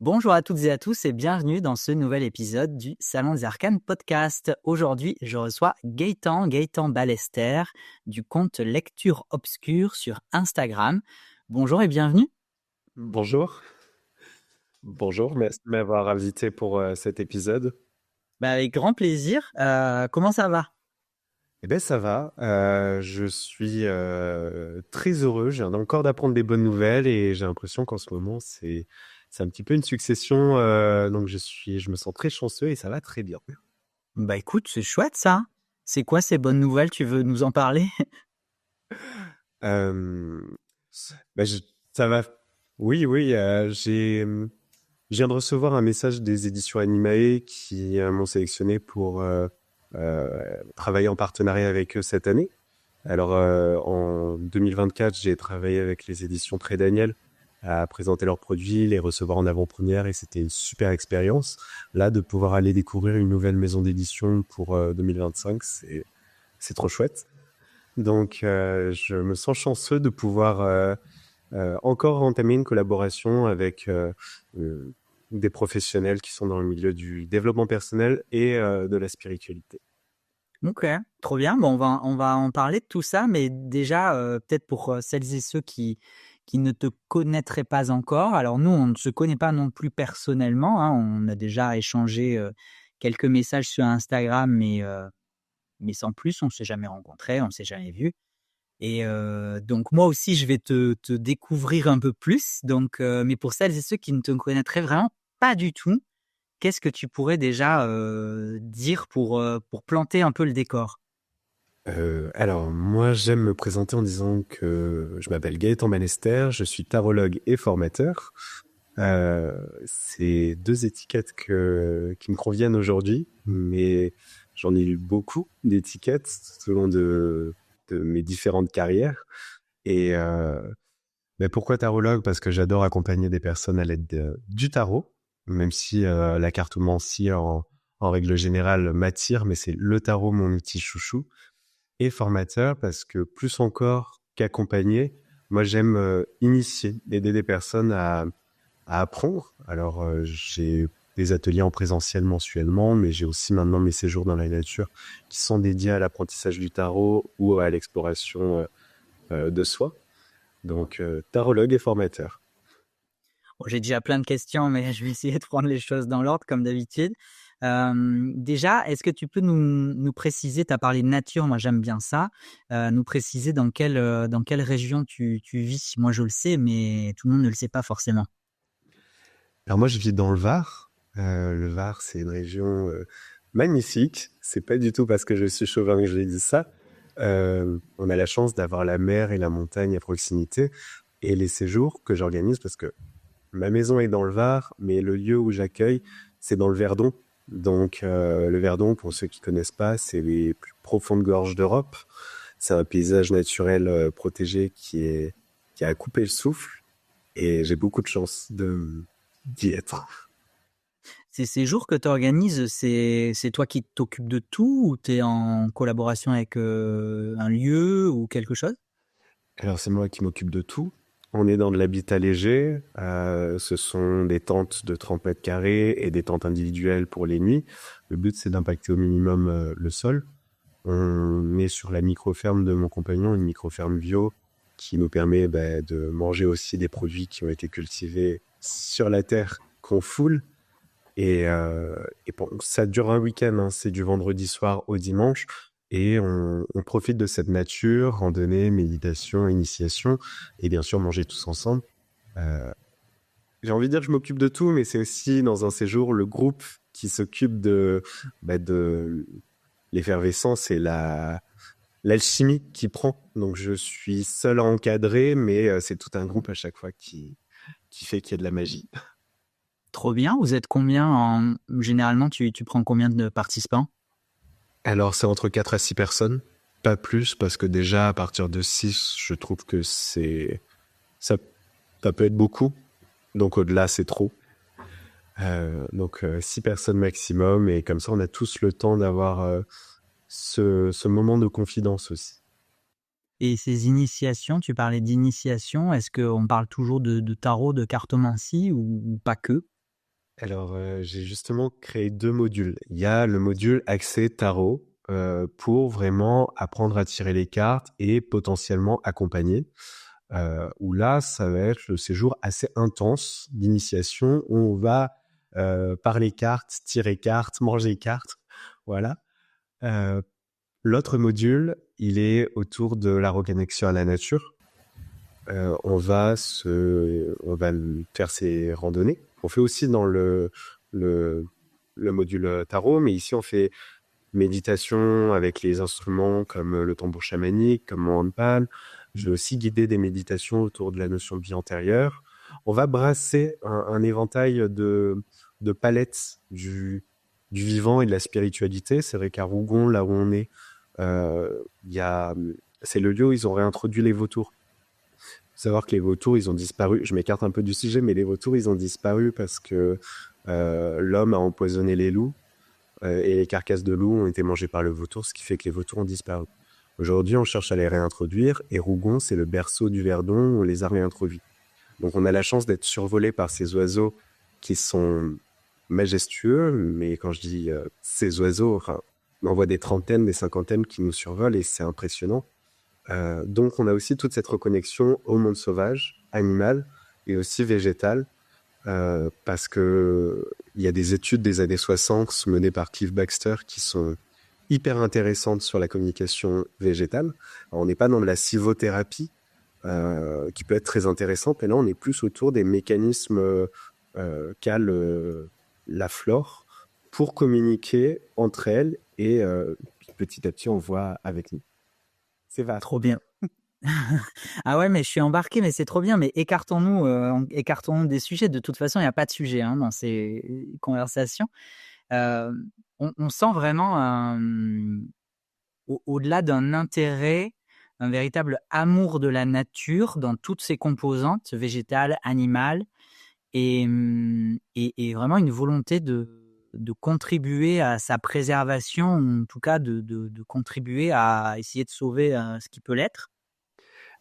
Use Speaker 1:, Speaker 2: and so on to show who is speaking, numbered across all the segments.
Speaker 1: Bonjour à toutes et à tous et bienvenue dans ce nouvel épisode du Salon des Arcanes podcast. Aujourd'hui, je reçois Gaëtan Ballester du compte Lecture Obscure sur Instagram. Bonjour et bienvenue.
Speaker 2: Bonjour, bonjour, merci de m'avoir invité pour cet épisode.
Speaker 1: Avec grand plaisir. Comment ça va?
Speaker 2: Eh bien, ça va, je suis très heureux, j'ai encore d'apprendre des bonnes nouvelles et j'ai l'impression qu'en ce moment, c'est un petit peu une succession, donc je me sens très chanceux et ça va très bien.
Speaker 1: Écoute, c'est chouette ça. C'est quoi ces bonnes nouvelles? Tu veux nous en parler?
Speaker 2: Euh, ben, ça va, oui, oui, je viens de recevoir un message des éditions Animae qui m'ont sélectionné pour travailler en partenariat avec eux cette année. Alors, en 2024, j'ai travaillé avec les éditions Très Daniel à présenter leurs produits, les recevoir en avant-première et c'était une super expérience. Là, de pouvoir aller découvrir une nouvelle maison d'édition pour 2025, c'est trop chouette. Donc, je me sens chanceux de pouvoir encore entamer une collaboration avec euh, des professionnels qui sont dans le milieu du développement personnel et de la spiritualité.
Speaker 1: Ok, trop bien. On va en parler de tout ça, mais déjà, peut-être pour celles et ceux qui ne te connaîtraient pas encore. Alors nous, on ne se connaît pas non plus personnellement, hein. On a déjà échangé quelques messages sur Instagram, mais sans plus, on ne s'est jamais rencontrés, on ne s'est jamais vus. Et donc moi aussi, je vais te découvrir un peu plus. Donc, mais pour celles et ceux qui ne te connaîtraient vraiment pas du tout, qu'est-ce que tu pourrais déjà dire pour planter un peu le décor?
Speaker 2: Alors, moi, j'aime me présenter en disant que je m'appelle Gaëtan Ballester, je suis tarologue et formateur. C'est deux étiquettes qui me conviennent aujourd'hui, mais j'en ai eu beaucoup d'étiquettes tout au long de mes différentes carrières. Et mais pourquoi tarologue? Parce que j'adore accompagner des personnes à l'aide du tarot, même si la cartomancie en règle générale m'attire, mais c'est le tarot mon outil chouchou. Et formateur parce que plus encore qu'accompagner, moi j'aime initier, aider des personnes à apprendre. Alors j'ai des ateliers en présentiel mensuellement, mais j'ai aussi maintenant mes séjours dans la nature qui sont dédiés à l'apprentissage du tarot ou à l'exploration de soi. Donc tarologue et formateur.
Speaker 1: Bon, j'ai déjà plein de questions, mais je vais essayer de prendre les choses dans l'ordre comme d'habitude. Déjà, est-ce que tu peux nous préciser, tu as parlé de nature, moi j'aime bien ça, nous préciser dans quelle région tu vis? Moi je le sais, mais tout le monde ne le sait pas forcément.
Speaker 2: Alors moi je vis dans le Var. Le Var c'est une région magnifique. C'est pas du tout parce que je suis chauvin que je dis ça. On a la chance d'avoir la mer et la montagne à proximité et les séjours que j'organise parce que ma maison est dans le Var, mais le lieu où j'accueille, c'est dans le Verdon. Donc le Verdon, pour ceux qui connaissent pas, c'est les plus profondes gorges d'Europe. C'est un paysage naturel protégé qui a à couper le souffle et j'ai beaucoup de chance d'y être.
Speaker 1: Ces séjours que tu organises, c'est toi qui t'occupes de tout ou tu es en collaboration avec un lieu ou quelque chose?
Speaker 2: Alors c'est moi qui m'occupe de tout. On est dans de l'habitat léger. Ce sont des tentes de 30 mètres carrés et des tentes individuelles pour les nuits. Le but c'est d'impacter au minimum le sol. On est sur la micro-ferme de mon compagnon, une micro-ferme bio qui nous permet de manger aussi des produits qui ont été cultivés sur la terre qu'on foule. Et bon, ça dure un week-end, hein, c'est du vendredi soir au dimanche. Et on profite de cette nature, randonnée, méditation, initiation, et bien sûr manger tous ensemble. Euh, j'ai envie de dire que je m'occupe de tout, mais c'est aussi dans un séjour le groupe qui s'occupe de l'effervescence et l'alchimie qui prend. Donc je suis seul à encadrer, mais c'est tout un groupe à chaque fois qui fait qu'il y a de la magie.
Speaker 1: Trop bien. Vous êtes combien généralement, tu prends combien de participants?
Speaker 2: Alors c'est entre 4 à 6 personnes, pas plus, parce que déjà à partir de 6, je trouve que ça, ça peut être beaucoup. Donc au-delà, c'est trop. Donc 6 personnes maximum, et comme ça on a tous le temps d'avoir ce moment de confidence aussi.
Speaker 1: Et ces initiations, tu parlais d'initiation, est-ce qu'on parle toujours de tarot, de cartomancie ou pas que?
Speaker 2: Alors, j'ai justement créé 2 modules. Il y a le module accès tarot, pour vraiment apprendre à tirer les cartes et potentiellement accompagner. Où là, ça va être le séjour assez intense d'initiation où on va, parler cartes, tirer cartes, manger cartes, voilà. Heu, L'autre module, il est autour de la reconnexion à la nature. On va faire ces randonnées. On fait aussi dans le, le module tarot, mais ici on fait méditation avec les instruments comme le tambour chamanique, comme mon handpan. Je vais aussi guider des méditations autour de la notion de vie antérieure. On va brasser un éventail de palettes du vivant et de la spiritualité. C'est vrai qu'à Rougon, là où on est, il y a, c'est le lieu où ils ont réintroduit les vautours. Faut savoir que les vautours, ils ont disparu. Je m'écarte un peu du sujet, mais les vautours, ils ont disparu parce que l'homme a empoisonné les loups et les carcasses de loups ont été mangées par le vautour, ce qui fait que les vautours ont disparu. Aujourd'hui, on cherche à les réintroduire et Rougon, c'est le berceau du Verdon où on les a réintroduits. Donc on a la chance d'être survolé par ces oiseaux qui sont majestueux, mais quand je dis ces oiseaux, enfin, on en voit des trentaines, des cinquantaines qui nous survolent et c'est impressionnant. Donc on a aussi toute cette reconnexion au monde sauvage, animal et aussi végétal, parce que il y a des études des années 60 menées par Cliff Baxter qui sont hyper intéressantes sur la communication végétale. Alors, on n'est pas dans de la sylvothérapie, qui peut être très intéressante, mais là on est plus autour des mécanismes qu'a la flore pour communiquer entre elles et petit à petit on voit avec nous. C'est vaste.
Speaker 1: Trop bien. Ah ouais, mais je suis embarqué, mais c'est trop bien. Mais écartons-nous des sujets. De toute façon, il n'y a pas de sujet dans ces conversations. Euh, on sent vraiment au-delà d'un intérêt, un véritable amour de la nature dans toutes ses composantes, végétales, animales, et vraiment une volonté de contribuer à sa préservation, ou en tout cas de contribuer à essayer de sauver ce qui peut l'être.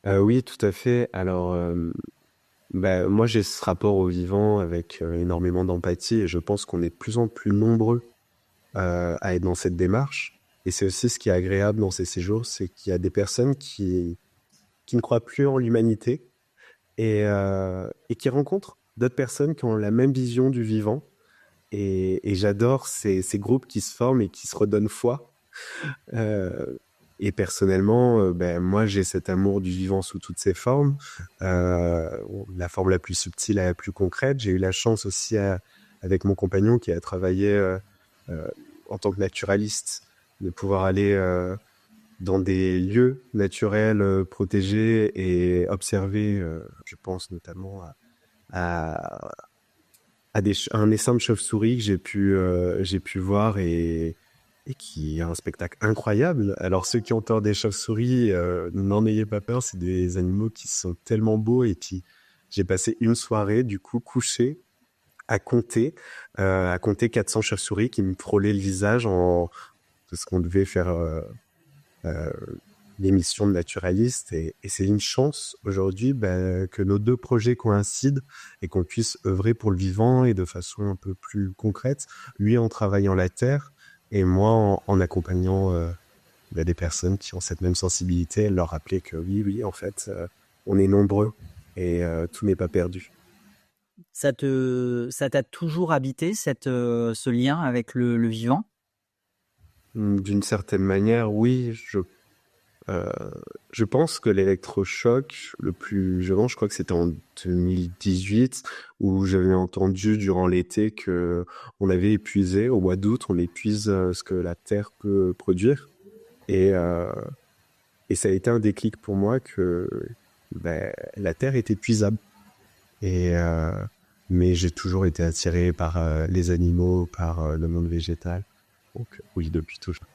Speaker 2: Oui, tout à fait. Alors, bah, moi, j'ai ce rapport au vivant avec énormément d'empathie et je pense qu'on est de plus en plus nombreux à être dans cette démarche. Et c'est aussi ce qui est agréable dans ces séjours, c'est qu'il y a des personnes qui ne croient plus en l'humanité et qui rencontrent d'autres personnes qui ont la même vision du vivant. Et j'adore ces groupes qui se forment et qui se redonnent foi. Euh, et personnellement, ben, moi, j'ai cet amour du vivant sous toutes ses formes. La forme la plus subtile à la plus concrète. J'ai eu la chance aussi, avec mon compagnon qui a travaillé euh, en tant que naturaliste, de pouvoir aller dans des lieux naturels protégés et observer, je pense notamment à, un essaim de chauve-souris que j'ai pu voir et qui est un spectacle incroyable. Alors ceux qui ont peur des chauves-souris, n'en ayez pas peur, c'est des animaux qui sont tellement beaux et puis j'ai passé une soirée du coup couché à compter 400 chauves-souris qui me frôlaient le visage en parce qu'on devait faire euh, l'émission de naturaliste et c'est une chance aujourd'hui que nos deux projets coïncident et qu'on puisse œuvrer pour le vivant et de façon un peu plus concrète, lui en travaillant la terre et moi en accompagnant des personnes qui ont cette même sensibilité, leur rappeler que oui, en fait, on est nombreux et tout n'est pas perdu.
Speaker 1: Ça t'a toujours habité ce lien avec le vivant?
Speaker 2: D'une certaine manière, oui, Euh, je pense que l'électrochoc, le plus violent, je crois que c'était en 2018, où j'avais entendu durant l'été que on avait épuisé, au mois d'août, on épuise ce que la Terre peut produire. Et, euh, et ça a été un déclic pour moi que la Terre est épuisable. Et, mais j'ai toujours été attiré par les animaux, par le monde végétal. Donc oui, depuis toujours.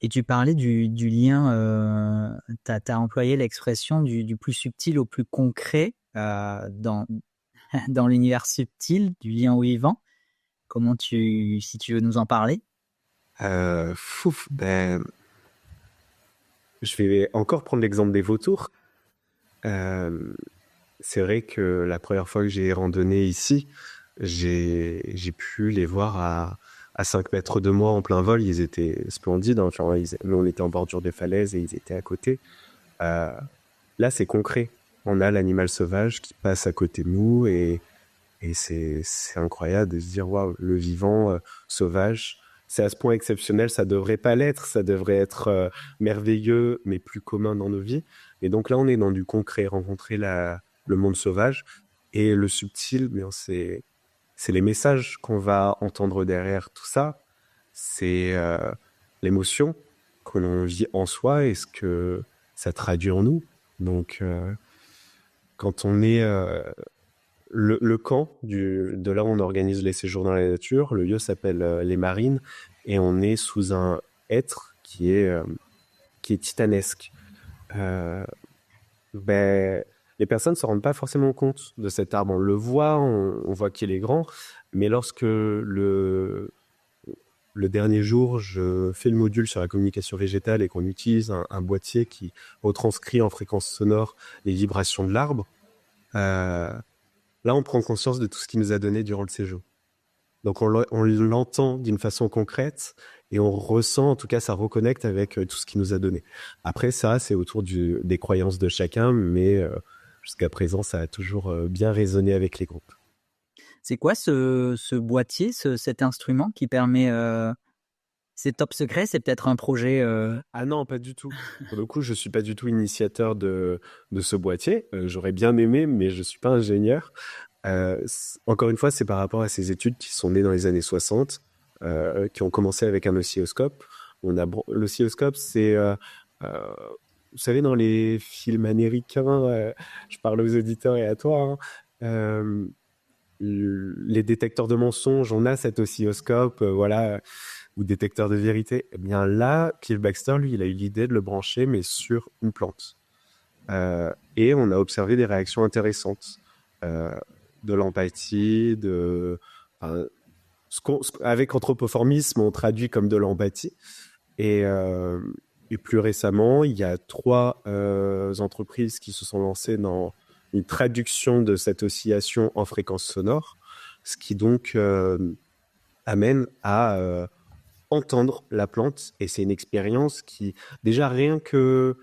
Speaker 1: Et tu parlais du lien, tu as employé l'expression du plus subtil au plus concret dans, dans l'univers subtil du lien au vivant. Si tu veux nous en parler?
Speaker 2: Je vais encore prendre l'exemple des vautours. Euh, c'est vrai que la première fois que j'ai randonné ici, j'ai pu les voir à 5 mètres de moi en plein vol. Ils étaient splendides, hein. Enfin, on était en bordure des falaises et ils étaient à côté. Euh, Là, c'est concret. On a l'animal sauvage qui passe à côté de nous et c'est incroyable de se dire, waouh, le vivant sauvage, c'est à ce point exceptionnel, ça devrait pas l'être, ça devrait être merveilleux, mais plus commun dans nos vies. Et donc là, on est dans du concret, rencontrer le monde sauvage et le subtil, bien c'est les messages qu'on va entendre derrière tout ça. C'est l'émotion que l'on vit en soi et ce que ça traduit en nous. Donc, quand on est le camp de là où on organise les séjours dans la nature, le lieu s'appelle les Marines et on est sous un être qui est titanesque. Euh, ben, les personnes ne se rendent pas forcément compte de cet arbre. On le voit, on voit qu'il est grand, mais lorsque le dernier jour, je fais le module sur la communication végétale et qu'on utilise un boîtier qui retranscrit en fréquence sonore les vibrations de l'arbre, euh, là, on prend conscience de tout ce qu'il nous a donné durant le séjour. Donc, on l'entend d'une façon concrète et on ressent, en tout cas, ça reconnecte avec tout ce qu'il nous a donné. Après, ça, c'est autour des croyances de chacun, mais jusqu'à présent, ça a toujours bien résonné avec les groupes.
Speaker 1: C'est quoi ce boîtier, cet instrument qui permet... C'est top secret, c'est peut-être un projet...
Speaker 2: Ah non, pas du tout. Pour le coup, je suis pas du tout initiateur de ce boîtier. J'aurais bien aimé, mais je suis pas ingénieur. Encore une fois, c'est par rapport à ces études qui sont nées dans les années 60, qui ont commencé avec un oscilloscope. L'oscilloscope, c'est, euh, vous savez, dans les films américains, je parle aux auditeurs et à toi, hein, euh, les détecteurs de mensonges, on a cet oscilloscope, voilà, ou détecteur de vérité. Eh bien là, Cliff Baxter, lui, il a eu l'idée de le brancher, mais sur une plante. Et on a observé des réactions intéressantes, euh, de l'empathie, enfin, avec anthropoformisme, on traduit comme de l'empathie. Et, euh, et plus récemment, il y a 3 entreprises qui se sont lancées dans une traduction de cette oscillation en fréquence sonore, ce qui donc amène à entendre la plante. Et c'est une expérience qui, déjà rien que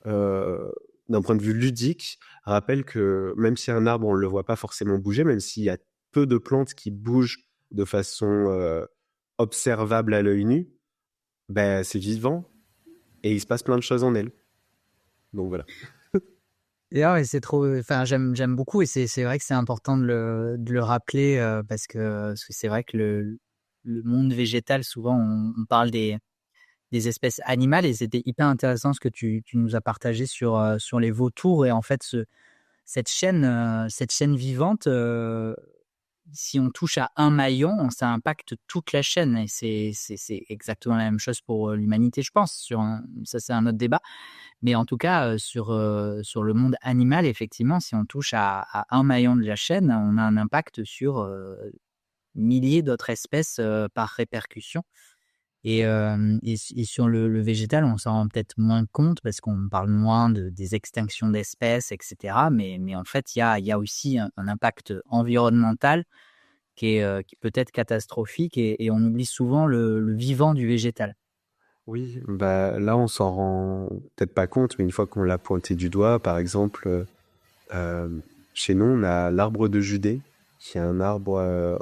Speaker 2: euh, d'un point de vue ludique, rappelle que même si un arbre, on ne le voit pas forcément bouger, même s'il y a peu de plantes qui bougent de façon observable à l'œil nu, ben, c'est vivant et il se passe plein de choses en elles. Donc voilà.
Speaker 1: Et c'est trop... Enfin, j'aime beaucoup et c'est vrai que c'est important de le rappeler parce que c'est vrai que le monde végétal, souvent, on parle des espèces animales et c'était hyper intéressant ce que tu nous as partagé sur les vautours et en fait cette chaîne vivante, si on touche à un maillon, ça impacte toute la chaîne et c'est exactement la même chose pour l'humanité, je pense. Ça, c'est un autre débat. Mais en tout cas, sur le monde animal, effectivement, si on touche à un maillon de la chaîne, on a un impact sur milliers d'autres espèces par répercussion. Et sur le végétal, on s'en rend peut-être moins compte parce qu'on parle moins des extinctions d'espèces, etc. Mais en fait, il y a aussi un impact environnemental qui peut être catastrophique et on oublie souvent le vivant du végétal.
Speaker 2: Oui, bah là on s'en rend peut-être pas compte, mais une fois qu'on l'a pointé du doigt, par exemple, euh, chez nous on a l'arbre de Judée, qui est un arbre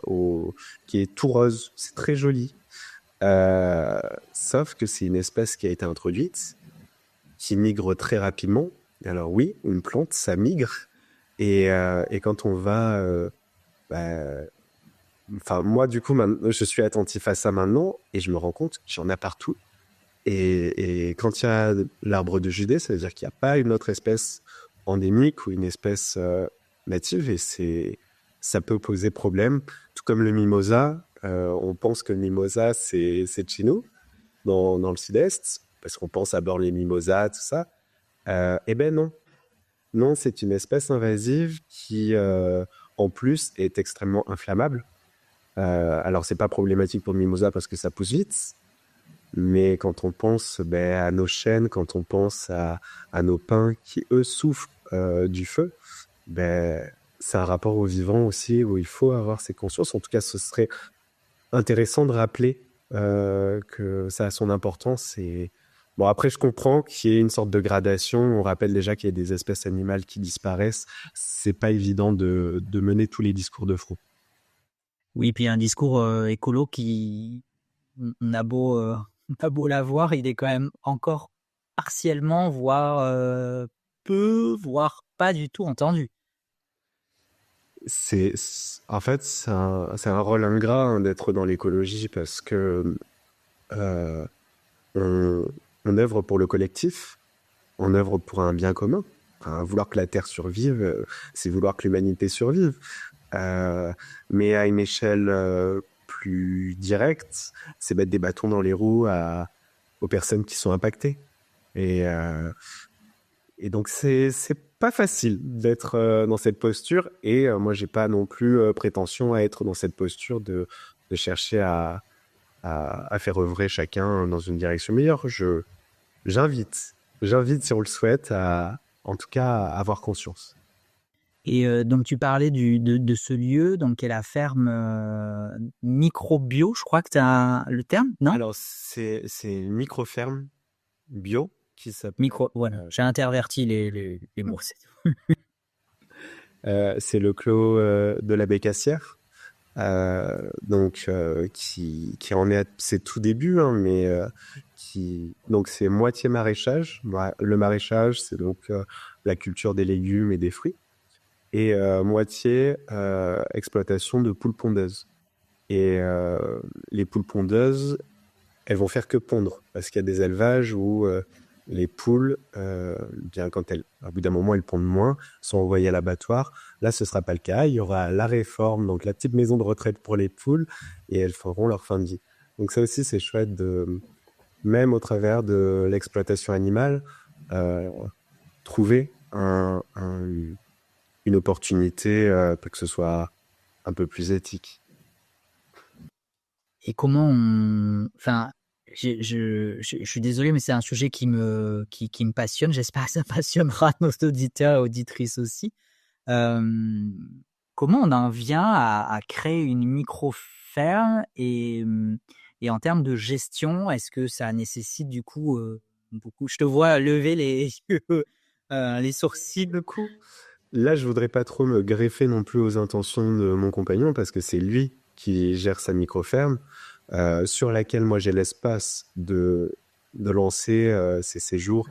Speaker 2: qui est tout rose, c'est très joli. Euh, Sauf que c'est une espèce qui a été introduite, qui migre très rapidement. Alors oui, une plante, ça migre. Et quand on va... bah, enfin, moi, du coup, je suis attentif à ça maintenant et je me rends compte qu'il y en a partout. Et quand il y a l'arbre de Judée, ça veut dire qu'il n'y a pas une autre espèce endémique ou une espèce native et ça peut poser problème. Tout comme le mimosa, on pense que le mimosa, c'est de chez nous, dans le sud-est, parce qu'on pense à bord les mimosas, tout ça. Eh ben non. Non, c'est une espèce invasive qui, en plus, est extrêmement inflammable. Alors, c'est pas problématique pour le mimosa parce que ça pousse vite, mais quand on pense à nos chênes, quand on pense à nos pins qui, eux, souffrent du feu, ben, c'est un rapport au vivant aussi où il faut avoir ces consciences. En tout cas, ce serait intéressant de rappeler que ça a son importance. Et bon, après, je comprends qu'il y ait une sorte de gradation. On rappelle déjà qu'il y a des espèces animales qui disparaissent. C'est pas évident de mener tous les discours de front.
Speaker 1: Oui, puis un discours écolo qui, on a beau, on a beau l'avoir, il est quand même encore partiellement, voire peu, voire pas du tout entendu.
Speaker 2: En fait, c'est un rôle ingrat hein, d'être dans l'écologie parce que euh, on, on œuvre pour le collectif, on œuvre pour un bien commun. Enfin, vouloir que la Terre survive, c'est vouloir que l'humanité survive. Euh, mais à une échelle plus directe, c'est mettre des bâtons dans les roues aux personnes qui sont impactées. Et, euh, et donc c'est pas facile d'être dans cette posture. Et moi j'ai pas non plus prétention à être dans cette posture de chercher à faire œuvrer chacun dans une direction meilleure. J'invite, j'invite si on le souhaite à en tout cas à avoir conscience.
Speaker 1: Et donc tu parlais de ce lieu, donc qui est la ferme microbio, je crois que tu as le terme, non?
Speaker 2: Alors c'est une micro-ferme bio qui s'appelle
Speaker 1: Micro, voilà, j'ai interverti les mots.
Speaker 2: c'est le clos de la Bécassière. Qui en est à ses tout débuts, hein, mais donc c'est moitié maraîchage. Le maraîchage, c'est donc la culture des légumes et des fruits, et moitié exploitation de poules pondeuses. Et les poules pondeuses, elles vont faire que pondre, parce qu'il y a des élevages où les poules, bien quand elles, à bout d'un moment, elles pondent moins, sont envoyées à l'abattoir. Là, ce sera pas le cas. Il y aura la réforme, donc la petite maison de retraite pour les poules, et elles feront leur fin de vie. Donc ça aussi, c'est chouette de, même au travers de l'exploitation animale, euh, trouver une opportunité pour que ce soit un peu plus éthique.
Speaker 1: Et comment on, enfin, je suis désolé, mais c'est un sujet qui me passionne. J'espère que ça passionnera nos auditeurs et auditrices aussi. Euh, Comment on en vient à créer une micro-ferme et en termes de gestion, est-ce que ça nécessite du coup beaucoup? Je te vois lever les yeux, les sourcils.
Speaker 2: Le coup, là, je voudrais pas trop me greffer non plus aux intentions de mon compagnon parce que c'est lui qui gère sa micro-ferme sur laquelle moi j'ai l'espace de lancer ses séjours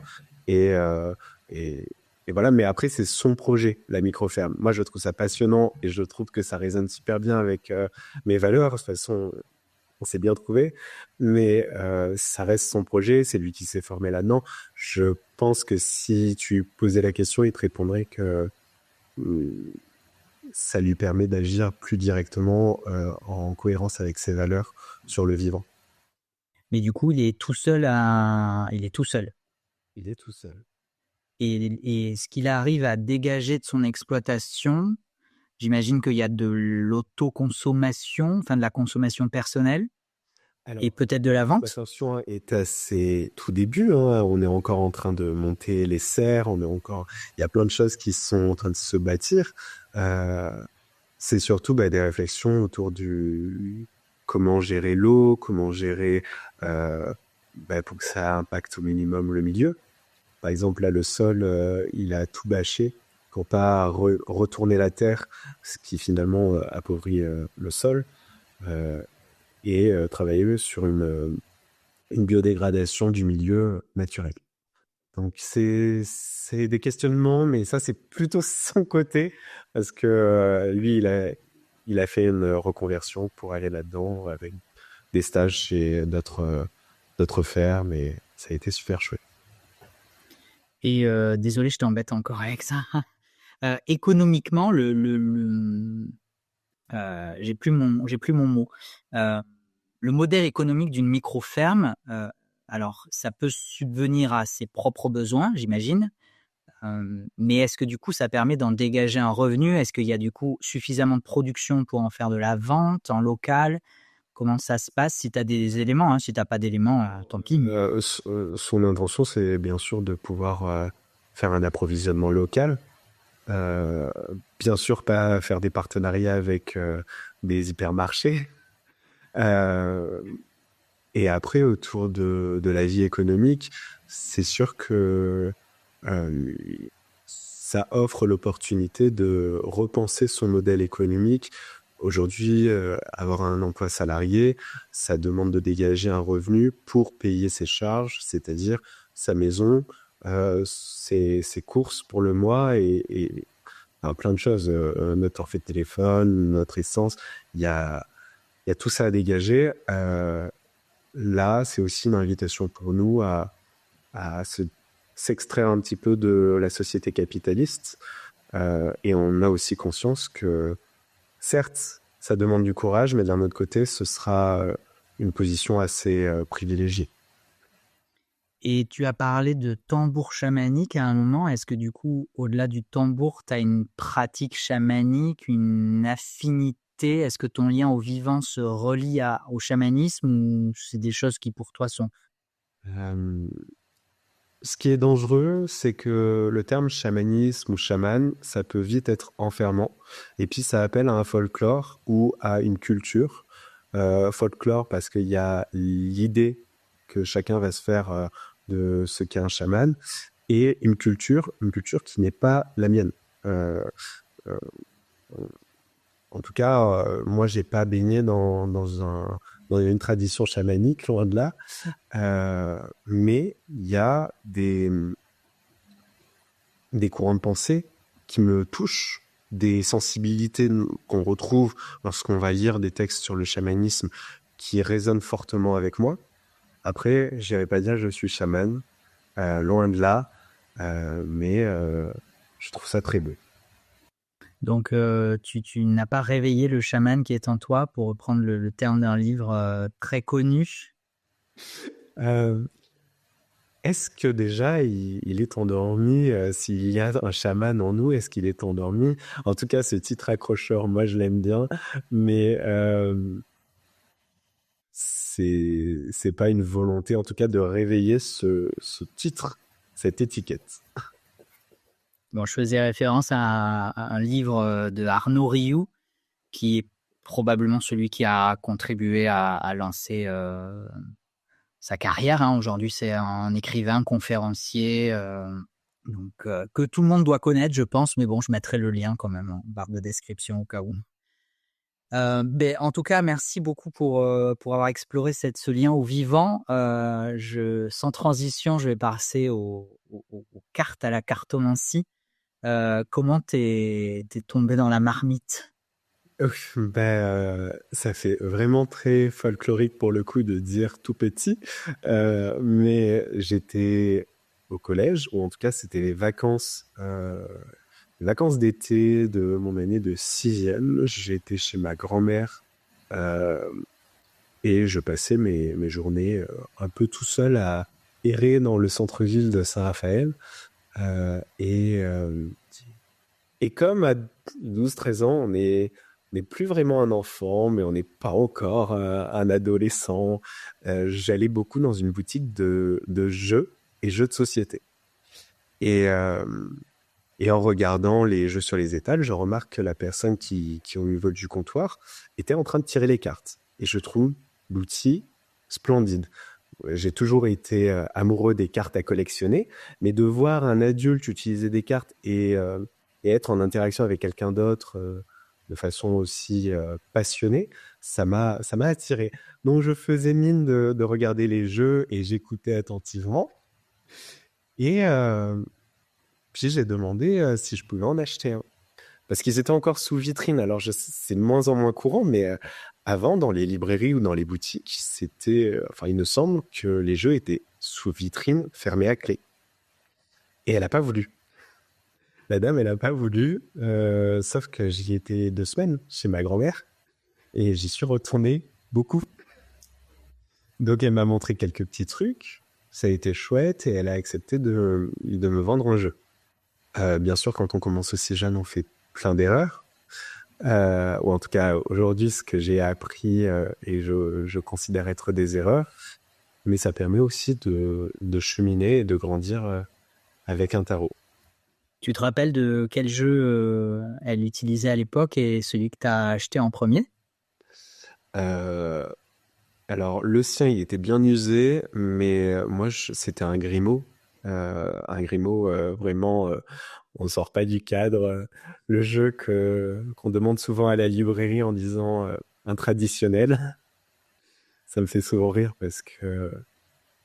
Speaker 2: et, euh, et, et voilà. Mais après, c'est son projet, la micro-ferme. Moi, je trouve ça passionnant et je trouve que ça résonne super bien avec mes valeurs. De toute façon, on s'est bien trouvé, mais ça reste son projet, c'est lui qui s'est formé là-dedans. Je pense que si tu posais la question, il te répondrait que euh, ça lui permet d'agir plus directement en cohérence avec ses valeurs sur le vivant.
Speaker 1: Mais du coup, il est tout seul il est tout seul.
Speaker 2: Il est tout seul.
Speaker 1: Et ce qu'il arrive à dégager de son exploitation, j'imagine qu'il y a de l'autoconsommation, enfin de la consommation personnelle et
Speaker 2: Alors,
Speaker 1: peut-être de la vente.
Speaker 2: l'exploitation est à ses tout débuts, hein. On est encore en train de monter les serres, il y a plein de choses qui sont en train de se bâtir. Euh, c'est surtout des réflexions autour du comment gérer l'eau, comment gérer pour que ça impacte au minimum le milieu. Par exemple, là, le sol, il a tout bâché pour pas retourner la terre, ce qui finalement appauvrit le sol, euh, et travailler sur une biodégradation du milieu naturel. Donc c'est des questionnements, mais ça c'est plutôt son côté parce que lui il a fait une reconversion pour aller là-dedans avec des stages chez d'autres fermes et ça a été super chouette.
Speaker 1: Et désolé, je t'embête encore avec ça. Économiquement, j'ai plus mon mot. Euh, le modèle économique d'une micro-ferme, alors ça peut subvenir à ses propres besoins, j'imagine. Mais est-ce que du coup ça permet d'en dégager un revenu? Est-ce qu'il y a du coup suffisamment de production pour en faire de la vente en local? Comment ça se passe? Si tu as des éléments, hein, si tu n'as pas d'éléments, tant pis.
Speaker 2: Son intention c'est bien sûr de pouvoir faire un approvisionnement local. Euh, Bien sûr, pas faire des partenariats avec des hypermarchés. Euh, et après, autour de la vie économique, c'est sûr que euh, ça offre l'opportunité de repenser son modèle économique. Aujourd'hui, avoir un emploi salarié, ça demande de dégager un revenu pour payer ses charges, c'est-à-dire sa maison, ses courses pour le mois et enfin, plein de choses. Notre forfait de téléphone, notre essence, il y a, il y a tout ça à dégager. Là, c'est aussi une invitation pour nous à s'extraire un petit peu de la société capitaliste. Et on a aussi conscience que, certes, ça demande du courage, mais d'un autre côté, ce sera une position assez privilégiée.
Speaker 1: Et tu as parlé de tambour chamanique à un moment. Est-ce que du coup, au-delà du tambour, tu as une pratique chamanique, une affinité? Est-ce que ton lien au vivant se relie au chamanisme ou c'est des choses qui pour toi sont...
Speaker 2: Euh, Ce qui est dangereux, c'est que le terme chamanisme ou chaman, ça peut vite être enfermant. Et puis ça appelle à un folklore ou à une culture. Folklore parce qu'il y a l'idée que chacun va se faire de ce qu'est un chaman. Et une culture qui n'est pas la mienne. Euh, En tout cas, moi, j'ai pas baigné dans une tradition chamanique, loin de là. Mais il y a des courants de pensée qui me touchent, des sensibilités qu'on retrouve lorsqu'on va lire des textes sur le chamanisme qui résonnent fortement avec moi. Après, j'irai pas dire je suis chaman, loin de là, mais je trouve ça très beau.
Speaker 1: Donc, tu n'as pas réveillé le chaman qui est en toi, pour reprendre le terme d'un livre très connu.
Speaker 2: Euh, Est-ce que déjà il est endormi? S'il y a un chaman en nous, est-ce qu'il est endormi? En tout cas, ce titre accrocheur, moi je l'aime bien, mais c'est pas une volonté, en tout cas, de réveiller ce titre, cette étiquette.
Speaker 1: Bon, je faisais référence à un livre de Arnaud Rioux, qui est probablement celui qui a contribué à lancer sa carrière, hein. Aujourd'hui, c'est un écrivain, conférencier, donc que tout le monde doit connaître, je pense, mais bon, je mettrai le lien quand même en barre de description au cas où. En tout cas, merci beaucoup pour avoir exploré ce lien au vivant. Sans transition, je vais passer aux cartes, à la cartomancie. Comment t'es tombé dans la marmite?
Speaker 2: Ça fait vraiment très folklorique pour le coup de dire tout petit, mais j'étais au collège, ou en tout cas c'était les vacances d'été de mon année de sixième. J'étais chez ma grand-mère euh, et je passais mes journées un peu tout seul à errer dans le centre-ville de Saint-Raphaël. Euh, et, euh, et comme à 12-13 ans, on n'est plus vraiment un enfant, mais on n'est pas encore un adolescent. J'allais beaucoup dans une boutique de jeux et jeux de société. Et, euh, et en regardant les jeux sur les étals, je remarque que la personne qui au niveau du comptoir était en train de tirer les cartes. Et je trouve l'outil splendide. J'ai toujours été amoureux des cartes à collectionner, mais de voir un adulte utiliser des cartes et être en interaction avec quelqu'un d'autre de façon aussi passionnée, ça m'a attiré. Donc je faisais mine de regarder les jeux et j'écoutais attentivement. Et puis j'ai demandé si je pouvais en acheter un. Parce qu'ils étaient encore sous vitrine. Alors, c'est de moins en moins courant, mais avant, dans les librairies ou dans les boutiques, enfin, il me semble que les jeux étaient sous vitrine, fermés à clé. Et elle n'a pas voulu. La dame, elle n'a pas voulu, sauf que j'y étais 2 semaines chez ma grand-mère et j'y suis retourné beaucoup. Donc, elle m'a montré quelques petits trucs. Ça a été chouette et elle a accepté de me vendre un jeu. Bien sûr, quand on commence aussi jeune, on fait plein d'erreurs. Ou en tout cas aujourd'hui ce que j'ai appris et je considère être des erreurs, mais ça permet aussi de cheminer et de grandir avec un tarot.
Speaker 1: Tu te rappelles de quel jeu elle utilisait à l'époque et celui que tu as acheté en premier?
Speaker 2: Euh, alors, le sien, il était bien usé, mais moi, c'était un Grimaud. Un Grimaud, vraiment, on sort pas du cadre. Le jeu qu'on demande souvent à la librairie en disant un traditionnel. Ça me fait souvent rire parce que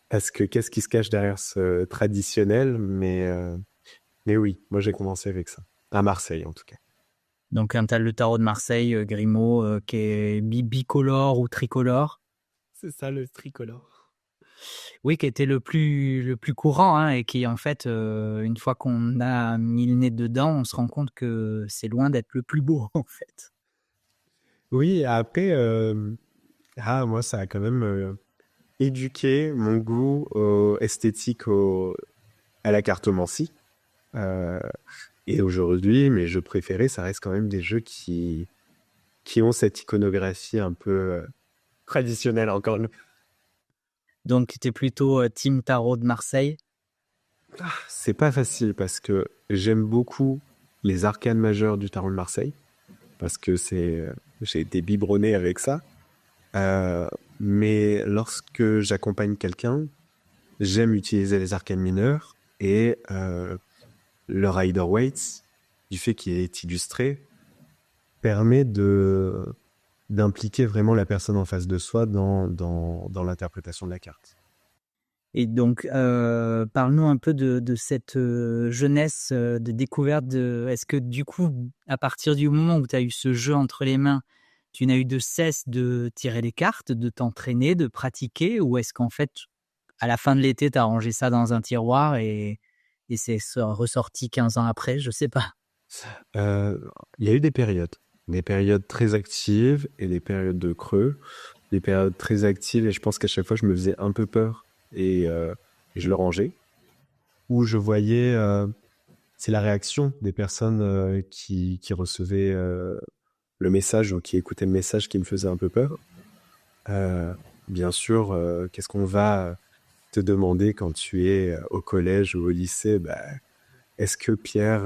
Speaker 2: qu'est-ce qui se cache derrière ce traditionnel, mais oui, moi j'ai commencé avec ça. À Marseille, en tout cas.
Speaker 1: Donc le tarot de Marseille, Grimaud, qui est bicolore ou tricolore.
Speaker 2: C'est ça le tricolore.
Speaker 1: Oui, qui était le plus courant, hein, et qui en fait, une fois qu'on a mis le nez dedans, on se rend compte que c'est loin d'être le plus beau en fait.
Speaker 2: Oui, après, moi ça a quand même éduqué mon goût esthétique à la cartomancie. Euh, et aujourd'hui, mes jeux préférés, ça reste quand même des jeux qui ont cette iconographie un peu traditionnelle encore.
Speaker 1: Donc tu es plutôt team tarot de Marseille.
Speaker 2: C'est pas facile parce que j'aime beaucoup les arcanes majeures du tarot de Marseille parce que j'ai été biberonné avec ça. Mais lorsque j'accompagne quelqu'un, j'aime utiliser les arcanes mineures et le Rider-Waite, du fait qu'il est illustré, permet d'impliquer vraiment la personne en face de soi dans l'interprétation de la carte.
Speaker 1: Et donc, parle-nous un peu de cette jeunesse de découverte. Est-ce que du coup, à partir du moment où tu as eu ce jeu entre les mains, tu n'as eu de cesse de tirer les cartes, de t'entraîner, de pratiquer, ou est-ce qu'en fait, à la fin de l'été, tu as rangé ça dans un tiroir et c'est ressorti 15 ans après, je sais pas.
Speaker 2: Euh, Il y a eu des périodes très actives et des périodes de creux, des périodes très actives et je pense qu'à chaque fois je me faisais un peu peur et je le rangeais. Où je voyais, c'est la réaction des personnes qui recevaient le message ou qui écoutaient le message qui me faisait un peu peur. Euh, Bien sûr, qu'est-ce qu'on va te demander quand tu es au collège ou au lycée? Bah, est-ce que Pierre,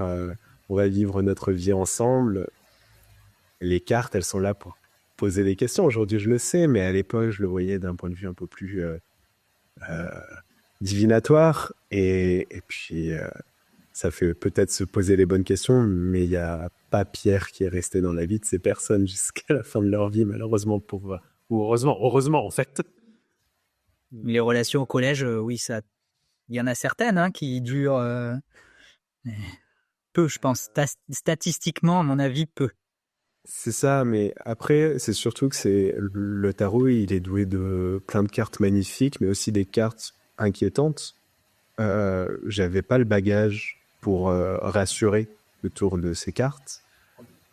Speaker 2: on va vivre notre vie ensemble? Les cartes, elles sont là pour poser des questions. Aujourd'hui, je le sais, mais à l'époque, je le voyais d'un point de vue un peu plus euh, divinatoire. Et puis, ça fait peut-être se poser les bonnes questions, mais il n'y a pas Pierre qui est resté dans la vie de ces personnes jusqu'à la fin de leur vie, malheureusement ou heureusement en fait.
Speaker 1: Les relations au collège, oui, ça, il y en a certaines hein, qui durent peu, je pense. Statistiquement, à mon avis, peu.
Speaker 2: C'est ça, mais après, c'est surtout que c'est le tarot, il est doué de plein de cartes magnifiques, mais aussi des cartes inquiétantes. J'avais pas le bagage pour rassurer autour de ces cartes.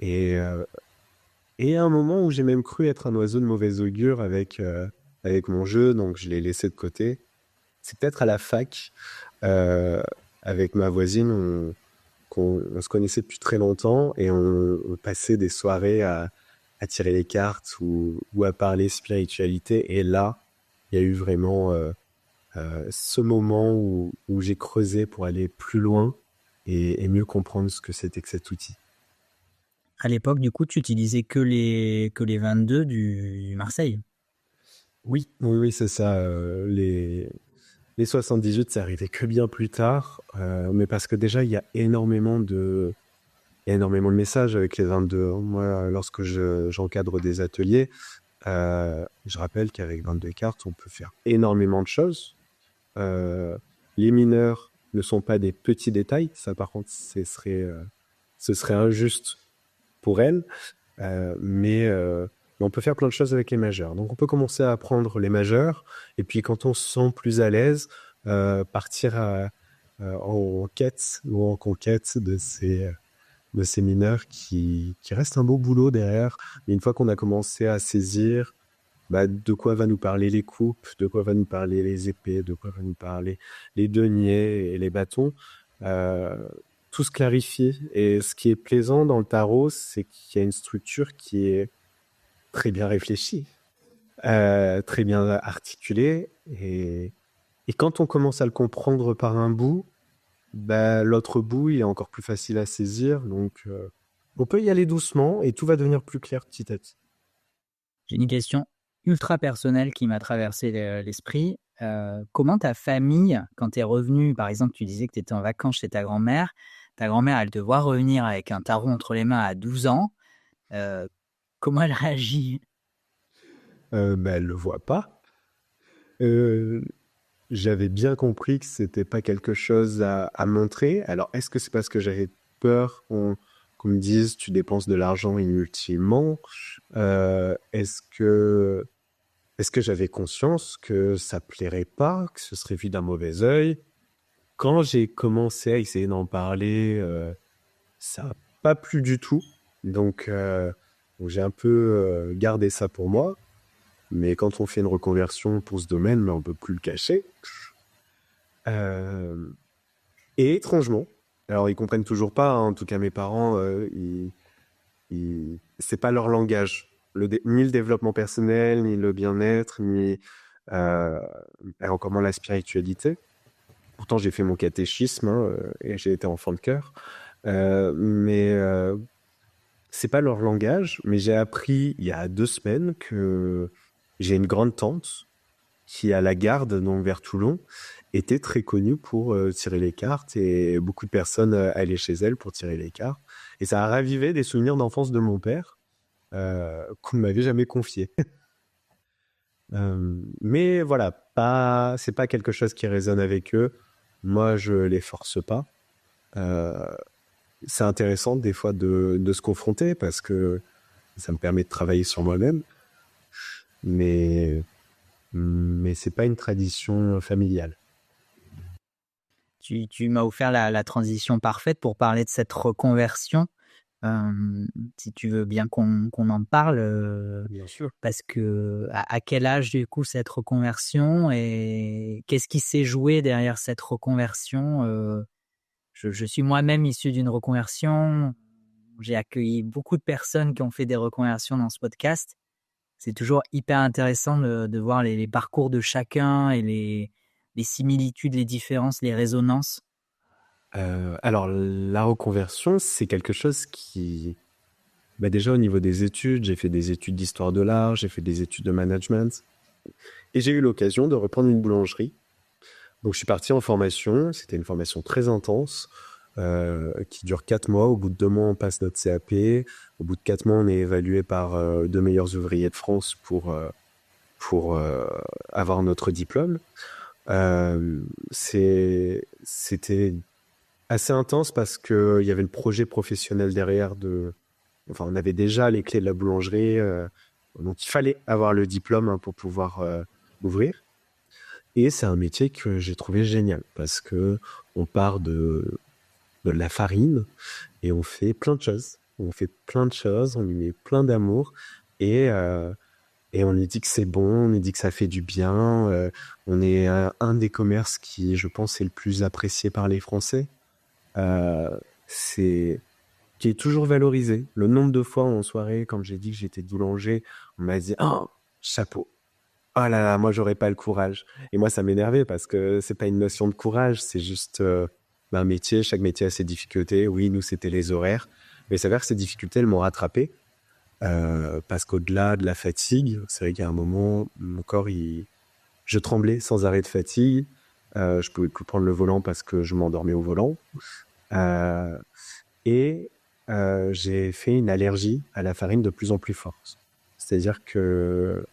Speaker 2: Et, euh, et à un moment où j'ai même cru être un oiseau de mauvais augure avec mon jeu, donc je l'ai laissé de côté. C'est peut-être à la fac, euh, avec ma voisine, on se connaissait depuis très longtemps et on passait des soirées à tirer les cartes ou à parler spiritualité. Et là, il y a eu vraiment ce moment où j'ai creusé pour aller plus loin et mieux comprendre ce que c'était que cet outil.
Speaker 1: À l'époque, du coup, tu utilisais que les 22 du Marseille.
Speaker 2: Oui, oui, oui, c'est ça. Les 78, c'est arrivé que bien plus tard, mais parce que déjà, il y a énormément de messages avec les 22. Moi, lorsque j'encadre des ateliers, je rappelle qu'avec 22 cartes, on peut faire énormément de choses. Euh, les mineurs ne sont pas des petits détails. Ça, par contre, ce serait injuste pour elles. Mais on peut faire plein de choses avec les majeurs. Donc, on peut commencer à apprendre les majeurs. Et puis, quand on se sent plus à l'aise, partir en quête ou en conquête de ces mineurs qui restent un beau boulot derrière. Mais une fois qu'on a commencé à saisir bah, de quoi va nous parler les coupes, de quoi va nous parler les épées, de quoi va nous parler les deniers et les bâtons, euh, tout se clarifie. Et ce qui est plaisant dans le tarot, c'est qu'il y a une structure qui est très bien réfléchie, très bien articulée. Et quand on commence à le comprendre par un bout, bah, l'autre bout, il est encore plus facile à saisir. Donc, on peut y aller doucement et tout va devenir plus clair petit à petit.
Speaker 1: J'ai une question ultra personnelle qui m'a traversé l'esprit. Comment ta famille, quand tu es revenu, par exemple, tu disais que tu étais en vacances chez ta grand-mère, elle te voit revenir avec un tarot entre les mains à 12 ans, comment elle réagit?
Speaker 2: Bah, elle le voit pas. Euh, J'avais bien compris que c'était pas quelque chose à montrer. Alors, est-ce que c'est parce que j'avais peur qu'on me dise tu dépenses de l'argent inutilement? Est-ce que j'avais conscience que ça plairait pas, que ce serait vu d'un mauvais œil? Quand j'ai commencé à essayer d'en parler, ça n'a pas plu du tout. Donc j'ai un peu gardé ça pour moi. Mais quand on fait une reconversion pour ce domaine, mais on peut plus le cacher. Euh, et étrangement, alors ils comprennent toujours pas, hein, en tout cas mes parents, c'est pas leur langage. Ni le développement personnel, ni le bien-être, ni euh, et encore moins la spiritualité. Pourtant, j'ai fait mon catéchisme, hein, et j'ai été enfant de cœur. Mais c'est pas leur langage. Mais j'ai appris il y a 2 semaines que j'ai une grande tante qui, à la Garde, donc vers Toulon, était très connue pour tirer les cartes et beaucoup de personnes allaient chez elle pour tirer les cartes. Et ça a ravivé des souvenirs d'enfance de mon père qu'on ne m'avait jamais confié. Mais voilà, c'est pas quelque chose qui résonne avec eux. Moi, je les force pas. Euh, c'est intéressant des fois de se confronter parce que ça me permet de travailler sur moi-même. Mais c'est pas une tradition familiale.
Speaker 1: Tu m'as offert la transition parfaite pour parler de cette reconversion. Si tu veux bien qu'on en parle,
Speaker 2: Bien sûr.
Speaker 1: parce que à quel âge du coup cette reconversion et qu'est-ce qui s'est joué derrière cette reconversion? Je suis moi-même issu d'une reconversion. J'ai accueilli beaucoup de personnes qui ont fait des reconversions dans ce podcast. C'est toujours hyper intéressant de voir les parcours de chacun et les similitudes, les différences, les résonances.
Speaker 2: Alors, la reconversion, c'est quelque chose qui... Bah déjà, au niveau des études, j'ai fait des études d'histoire de l'art, j'ai fait des études de management. Et j'ai eu l'occasion de reprendre une boulangerie. Donc, je suis parti en formation. C'était une formation très intense qui dure 4 mois. Au bout de 2 mois, on passe notre CAP. Au bout de 4 mois, on est évalué par 2 meilleurs ouvriers de France pour avoir notre diplôme. C'était assez intense parce qu'il y avait le projet professionnel derrière Enfin, on avait déjà les clés de la boulangerie, donc il fallait avoir le diplôme, hein, pour pouvoir ouvrir. Et c'est un métier que j'ai trouvé génial parce que on part de la farine et on fait plein de choses. On fait plein de choses, on y met plein d'amour et on lui dit que c'est bon, on lui dit que ça fait du bien. On est un des commerces qui, je pense, est le plus apprécié par les Français. Euh, c'est qui est toujours valorisé. Le nombre de fois en soirée, quand j'ai dit que j'étais boulanger, on m'a dit oh, chapeau. Oh là là, moi j'aurais pas le courage. Et moi ça m'énervait parce que c'est pas une notion de courage, c'est juste un métier. Chaque métier a ses difficultés. Oui, nous c'était les horaires, mais ça veut dire que ces difficultés elles m'ont rattrapé parce qu'au-delà de la fatigue, c'est vrai qu'à un moment mon corps je tremblais sans arrêt de fatigue. Je pouvais plus prendre le volant parce que je m'endormais au volant. Euh, et j'ai fait une allergie à la farine de plus en plus forte. C'est-à-dire que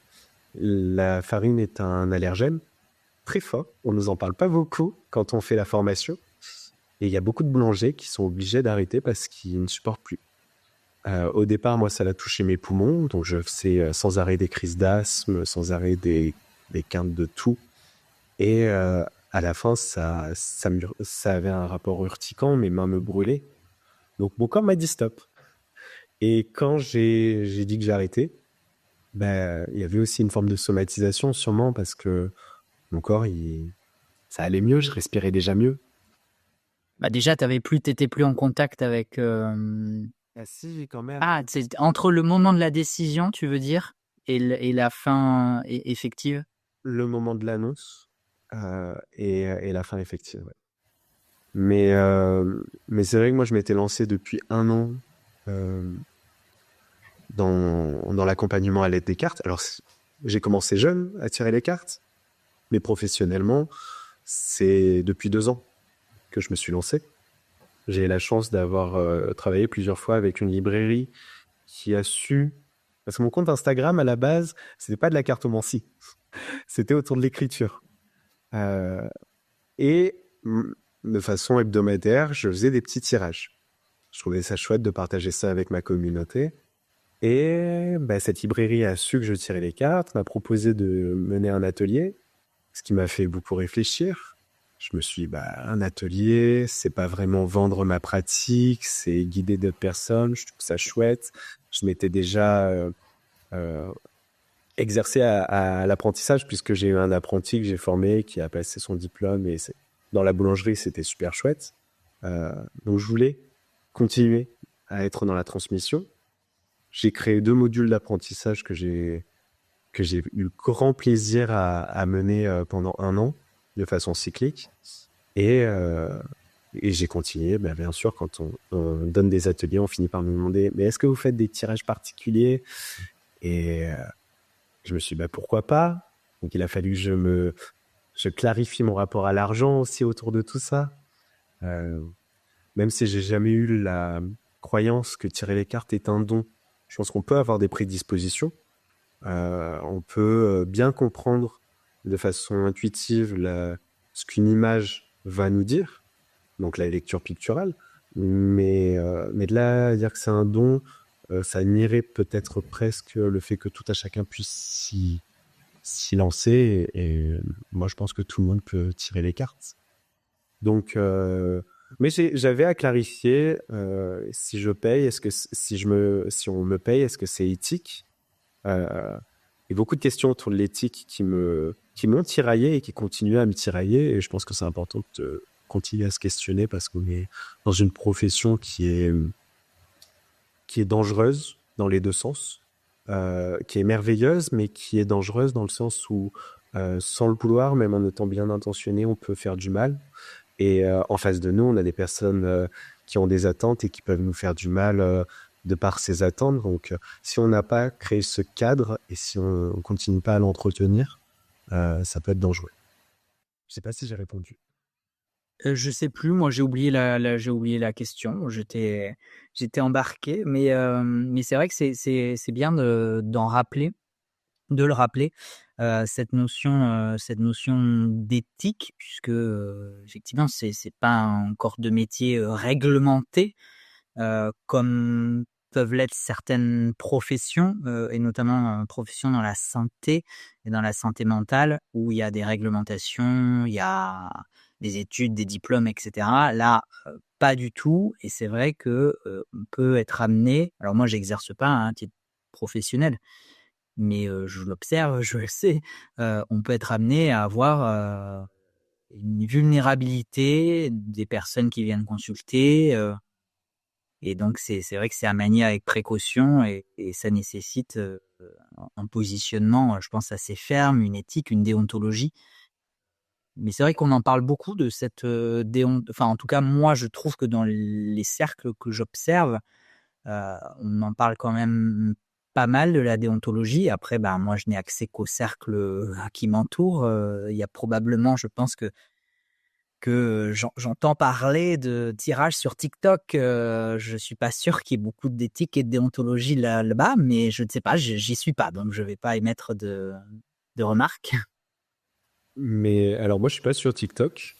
Speaker 2: la farine est un allergène très fort. On nous en parle pas beaucoup quand on fait la formation. Et il y a beaucoup de boulangers qui sont obligés d'arrêter parce qu'ils ne supportent plus. Au départ, moi, ça l'a touché mes poumons. Donc, je faisais sans arrêt des crises d'asthme, sans arrêt des quintes de toux. Et à la fin, ça avait un rapport urticant. Mes mains me brûlaient. Donc, mon corps m'a dit stop. Et quand j'ai dit que j'arrêtais, ben, il y avait aussi une forme de somatisation, sûrement parce que mon corps, ça allait mieux, je respirais déjà mieux.
Speaker 1: Bah déjà, t'étais plus en contact avec.
Speaker 2: Ah si, quand même.
Speaker 1: Ah, c'est entre le moment de la décision, tu veux dire, et la fin effective.
Speaker 2: Le moment de l'annonce et la fin effective. Ouais. Mais, mais c'est vrai que moi, je m'étais lancé depuis 1 an euh, dans l'accompagnement à l'aide des cartes. Alors, j'ai commencé jeune à tirer les cartes, mais professionnellement, c'est depuis 2 ans que je me suis lancé. J'ai la chance d'avoir travaillé plusieurs fois avec une librairie qui a su... Parce que mon compte Instagram, à la base, c'était pas de la cartomancie. C'était autour de l'écriture. Euh, et de façon hebdomadaire, je faisais des petits tirages. Je trouvais ça chouette de partager ça avec ma communauté. Et bah, cette librairie a su que je tirais les cartes, m'a proposé de mener un atelier, ce qui m'a fait beaucoup réfléchir. Je me suis dit, bah, un atelier, c'est pas vraiment vendre ma pratique, c'est guider d'autres personnes, je trouve ça chouette. Je m'étais déjà euh, exercé à l'apprentissage puisque j'ai eu un apprenti que j'ai formé qui a passé son diplôme et dans la boulangerie, c'était super chouette. Donc je voulais continuer à être dans la transmission. J'ai créé 2 modules d'apprentissage que j'ai eu le grand plaisir à mener pendant 1 an de façon cyclique. Et, et j'ai continué, ben, bien sûr, quand on donne des ateliers, on finit par me demander, mais est-ce que vous faites des tirages particuliers? Et je me suis dit, ben, pourquoi pas? Donc il a fallu que je clarifie mon rapport à l'argent aussi autour de tout ça. Euh, Même si j'ai jamais eu la croyance que tirer les cartes est un don, je pense qu'on peut avoir des prédispositions. On peut bien comprendre de façon intuitive ce qu'une image va nous dire, donc la lecture picturale. Mais de là à dire que c'est un don, ça nierait peut-être presque le fait que tout à chacun puisse s'y lancer. Et moi, je pense que tout le monde peut tirer les cartes. Donc, mais j'avais à clarifier si je paye, est-ce que si on me paye, est-ce que c'est éthique? Et beaucoup de questions autour de l'éthique qui m'ont tiraillé et qui continuent à me tirailler. Et je pense que c'est important de continuer à se questionner parce qu'on est dans une profession qui est dangereuse dans les deux sens, qui est merveilleuse, mais qui est dangereuse dans le sens où, sans le vouloir, même en étant bien intentionné, on peut faire du mal. Et en face de nous, on a des personnes qui ont des attentes et qui peuvent nous faire du mal de par ces attentes. Donc, si on n'a pas créé ce cadre et si on ne continue pas à l'entretenir, ça peut être dangereux. Je sais pas si j'ai répondu.
Speaker 1: Je sais plus, moi j'ai oublié la question. J'étais embarqué, mais c'est vrai que c'est bien d'en rappeler, de le rappeler, cette notion d'éthique, puisque effectivement c'est pas un corps de métier réglementé, comme peuvent l'être certaines professions, et notamment professions dans la santé et dans la santé mentale, où il y a des réglementations, il y a des études, des diplômes, etc. Là, pas du tout. Et c'est vrai que on peut être amené. Alors moi, j'exerce pas à un titre professionnel, mais je l'observe, je le sais. On peut être amené à avoir une vulnérabilité des personnes qui viennent consulter. Et donc, c'est vrai que c'est à manier avec précaution et ça nécessite un positionnement, je pense, assez ferme, une éthique, une déontologie. Mais c'est vrai qu'on en parle beaucoup de cette enfin, en tout cas, moi, je trouve que dans les cercles que j'observe, on en parle quand même pas mal de la déontologie. Après, ben, moi, je n'ai accès qu'au cercle qui m'entoure. Il y a probablement, je pense que j'entends parler de tirages sur TikTok. Je suis pas sûr qu'il y ait beaucoup d'éthique et de déontologie là-bas, mais je ne sais pas, j'y suis pas, donc je vais pas émettre de remarques.
Speaker 2: Mais alors, moi, je suis pas sur TikTok,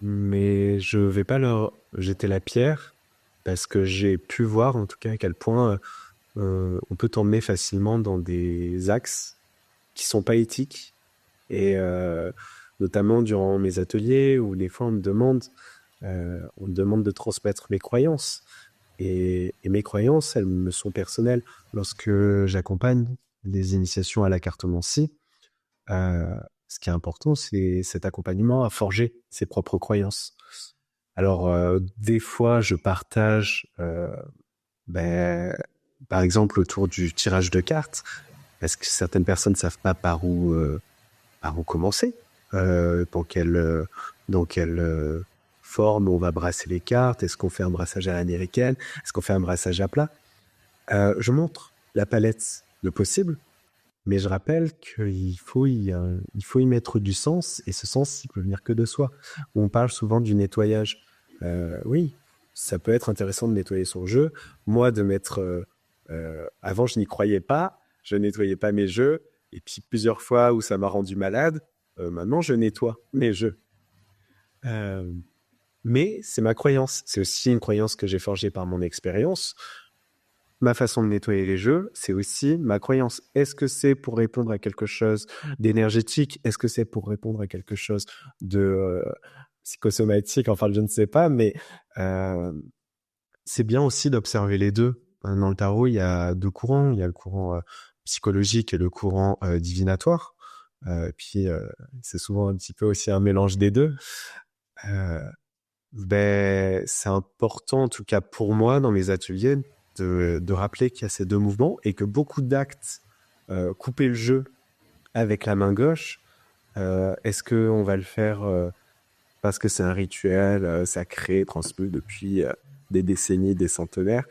Speaker 2: mais je vais pas leur jeter la pierre parce que j'ai pu voir, en tout cas, à quel point on peut t'emmener facilement dans des axes qui sont pas éthiques. Et notamment durant mes ateliers où des fois on me demande de transmettre mes croyances. Et mes croyances, elles me sont personnelles. Lorsque j'accompagne les initiations à la cartomancie, euh, ce qui est important, c'est cet accompagnement à forger ses propres croyances. Alors, des fois, je partage, ben, par exemple, autour du tirage de cartes, parce que certaines personnes ne savent pas par où commencer, dans quelle forme où on va brasser les cartes? Est-ce qu'on fait un brassage à l'américaine? Est-ce qu'on fait un brassage à plat? Je montre la palette de possibles, mais je rappelle il faut y mettre du sens, et ce sens, il peut venir que de soi. On parle souvent du nettoyage. Oui, ça peut être intéressant de nettoyer son jeu. Moi, de mettre... avant, je n'y croyais pas, je nettoyais pas mes jeux, et puis plusieurs fois où ça m'a rendu malade, maintenant, je nettoie mes jeux. Mais c'est ma croyance. C'est aussi une croyance que j'ai forgée par mon expérience. Ma façon de nettoyer les jeux, c'est aussi ma croyance. Est-ce que c'est pour répondre à quelque chose d'énergétique? Est-ce que c'est pour répondre à quelque chose de psychosomatique? Enfin, je ne sais pas, mais c'est bien aussi d'observer les deux. Dans le tarot, il y a deux courants. Il y a le courant psychologique et le courant divinatoire. Puis, c'est souvent un petit peu aussi un mélange des deux. C'est important, en tout cas pour moi, dans mes ateliers, de rappeler qu'il y a ces deux mouvements et que beaucoup d'actes, couper le jeu avec la main gauche, est-ce qu'on va le faire parce que c'est un rituel sacré, transmis depuis des décennies, des centenaires,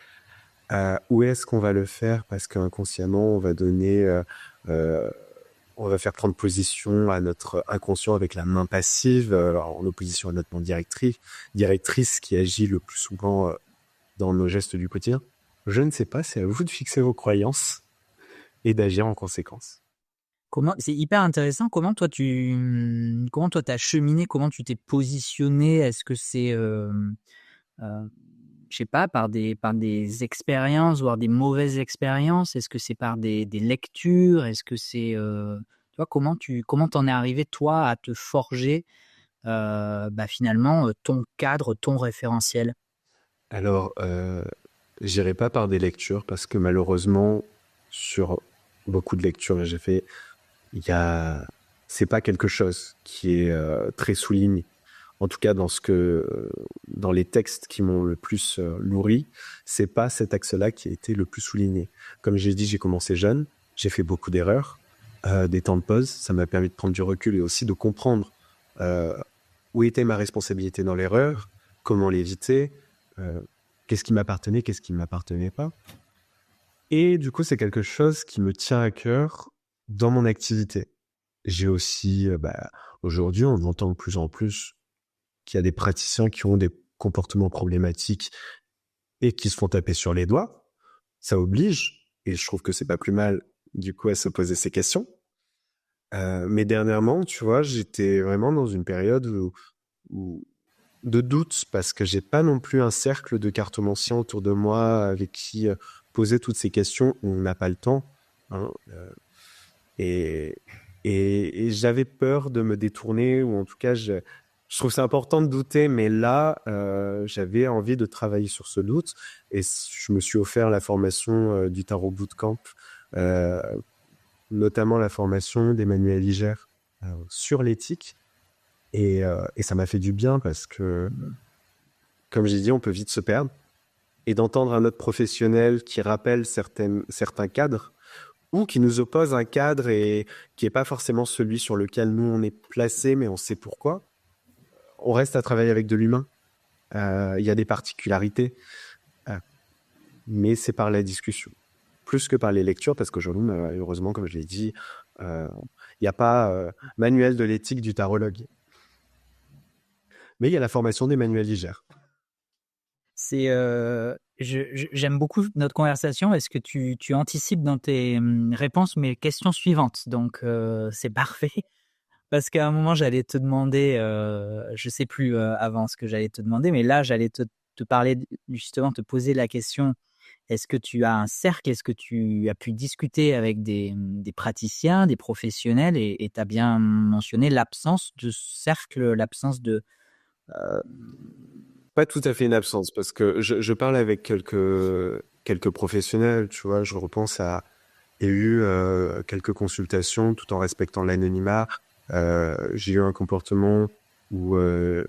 Speaker 2: ou est-ce qu'on va le faire parce qu'inconsciemment, on va donner... on va faire prendre position à notre inconscient avec la main passive, en opposition à notre main directrice qui agit le plus souvent dans nos gestes du quotidien. Je ne sais pas, c'est à vous de fixer vos croyances et d'agir en conséquence.
Speaker 1: C'est hyper intéressant. Comment toi t'as cheminé, comment tu t'es positionné? Est-ce que c'est, je sais pas, par des expériences, voire des mauvaises expériences? Est-ce que c'est par des lectures? Est-ce que c'est, tu vois, comment t'en es arrivé toi à te forger, finalement, ton cadre, ton référentiel?
Speaker 2: Alors, j'irai pas par des lectures parce que malheureusement, sur beaucoup de lectures que j'ai fait, c'est pas quelque chose qui est très souligné. En tout cas, dans les textes qui m'ont le plus nourri, c'est pas cet axe-là qui a été le plus souligné. Comme j'ai dit, j'ai commencé jeune, j'ai fait beaucoup d'erreurs, des temps de pause, ça m'a permis de prendre du recul et aussi de comprendre où était ma responsabilité dans l'erreur, comment l'éviter, qu'est-ce qui m'appartenait, qu'est-ce qui ne m'appartenait pas. Et du coup, c'est quelque chose qui me tient à cœur dans mon activité. J'ai aussi, aujourd'hui, on entend de plus en plus qu'il y a des praticiens qui ont des comportements problématiques et qui se font taper sur les doigts. Ça oblige, et je trouve que c'est pas plus mal, du coup, à se poser ces questions. Mais dernièrement, tu vois, j'étais vraiment dans une période de doute, parce que j'ai pas non plus un cercle de cartomanciens autour de moi avec qui poser toutes ces questions. On n'a pas le temps, hein, et j'avais peur de me détourner, ou en tout cas, je trouve ça important de douter, mais là, j'avais envie de travailler sur ce doute, et je me suis offert la formation du Tarot Bootcamp, notamment la formation d'Emmanuel Iger sur l'éthique, et ça m'a fait du bien parce que, comme j'ai dit, on peut vite se perdre, et d'entendre un autre professionnel qui rappelle certains cadres, ou qui nous oppose un cadre et qui n'est pas forcément celui sur lequel nous on est placé, mais on sait pourquoi. On reste à travailler avec de l'humain. Il y a des particularités, mais c'est par la discussion, plus que par les lectures, parce qu'aujourd'hui, malheureusement, comme je l'ai dit, il n'y a pas manuel de l'éthique du tarologue. Mais il y a la formation d'Emmanuel Iger.
Speaker 1: J'aime beaucoup notre conversation parce que tu anticipes dans tes réponses mes questions suivantes. Donc, c'est parfait. Parce qu'à un moment, j'allais te demander, je sais plus avant ce que j'allais te demander, mais là, j'allais te parler, justement, te poser la question, est-ce que tu as un cercle? Est-ce que tu as pu discuter avec des praticiens, des professionnels? Et tu as bien mentionné l'absence de cercle, l'absence de...
Speaker 2: Pas tout à fait une absence, parce que je parle avec quelques professionnels, tu vois, je repense à... Il y a eu quelques consultations tout en respectant l'anonymat. J'ai eu un comportement où je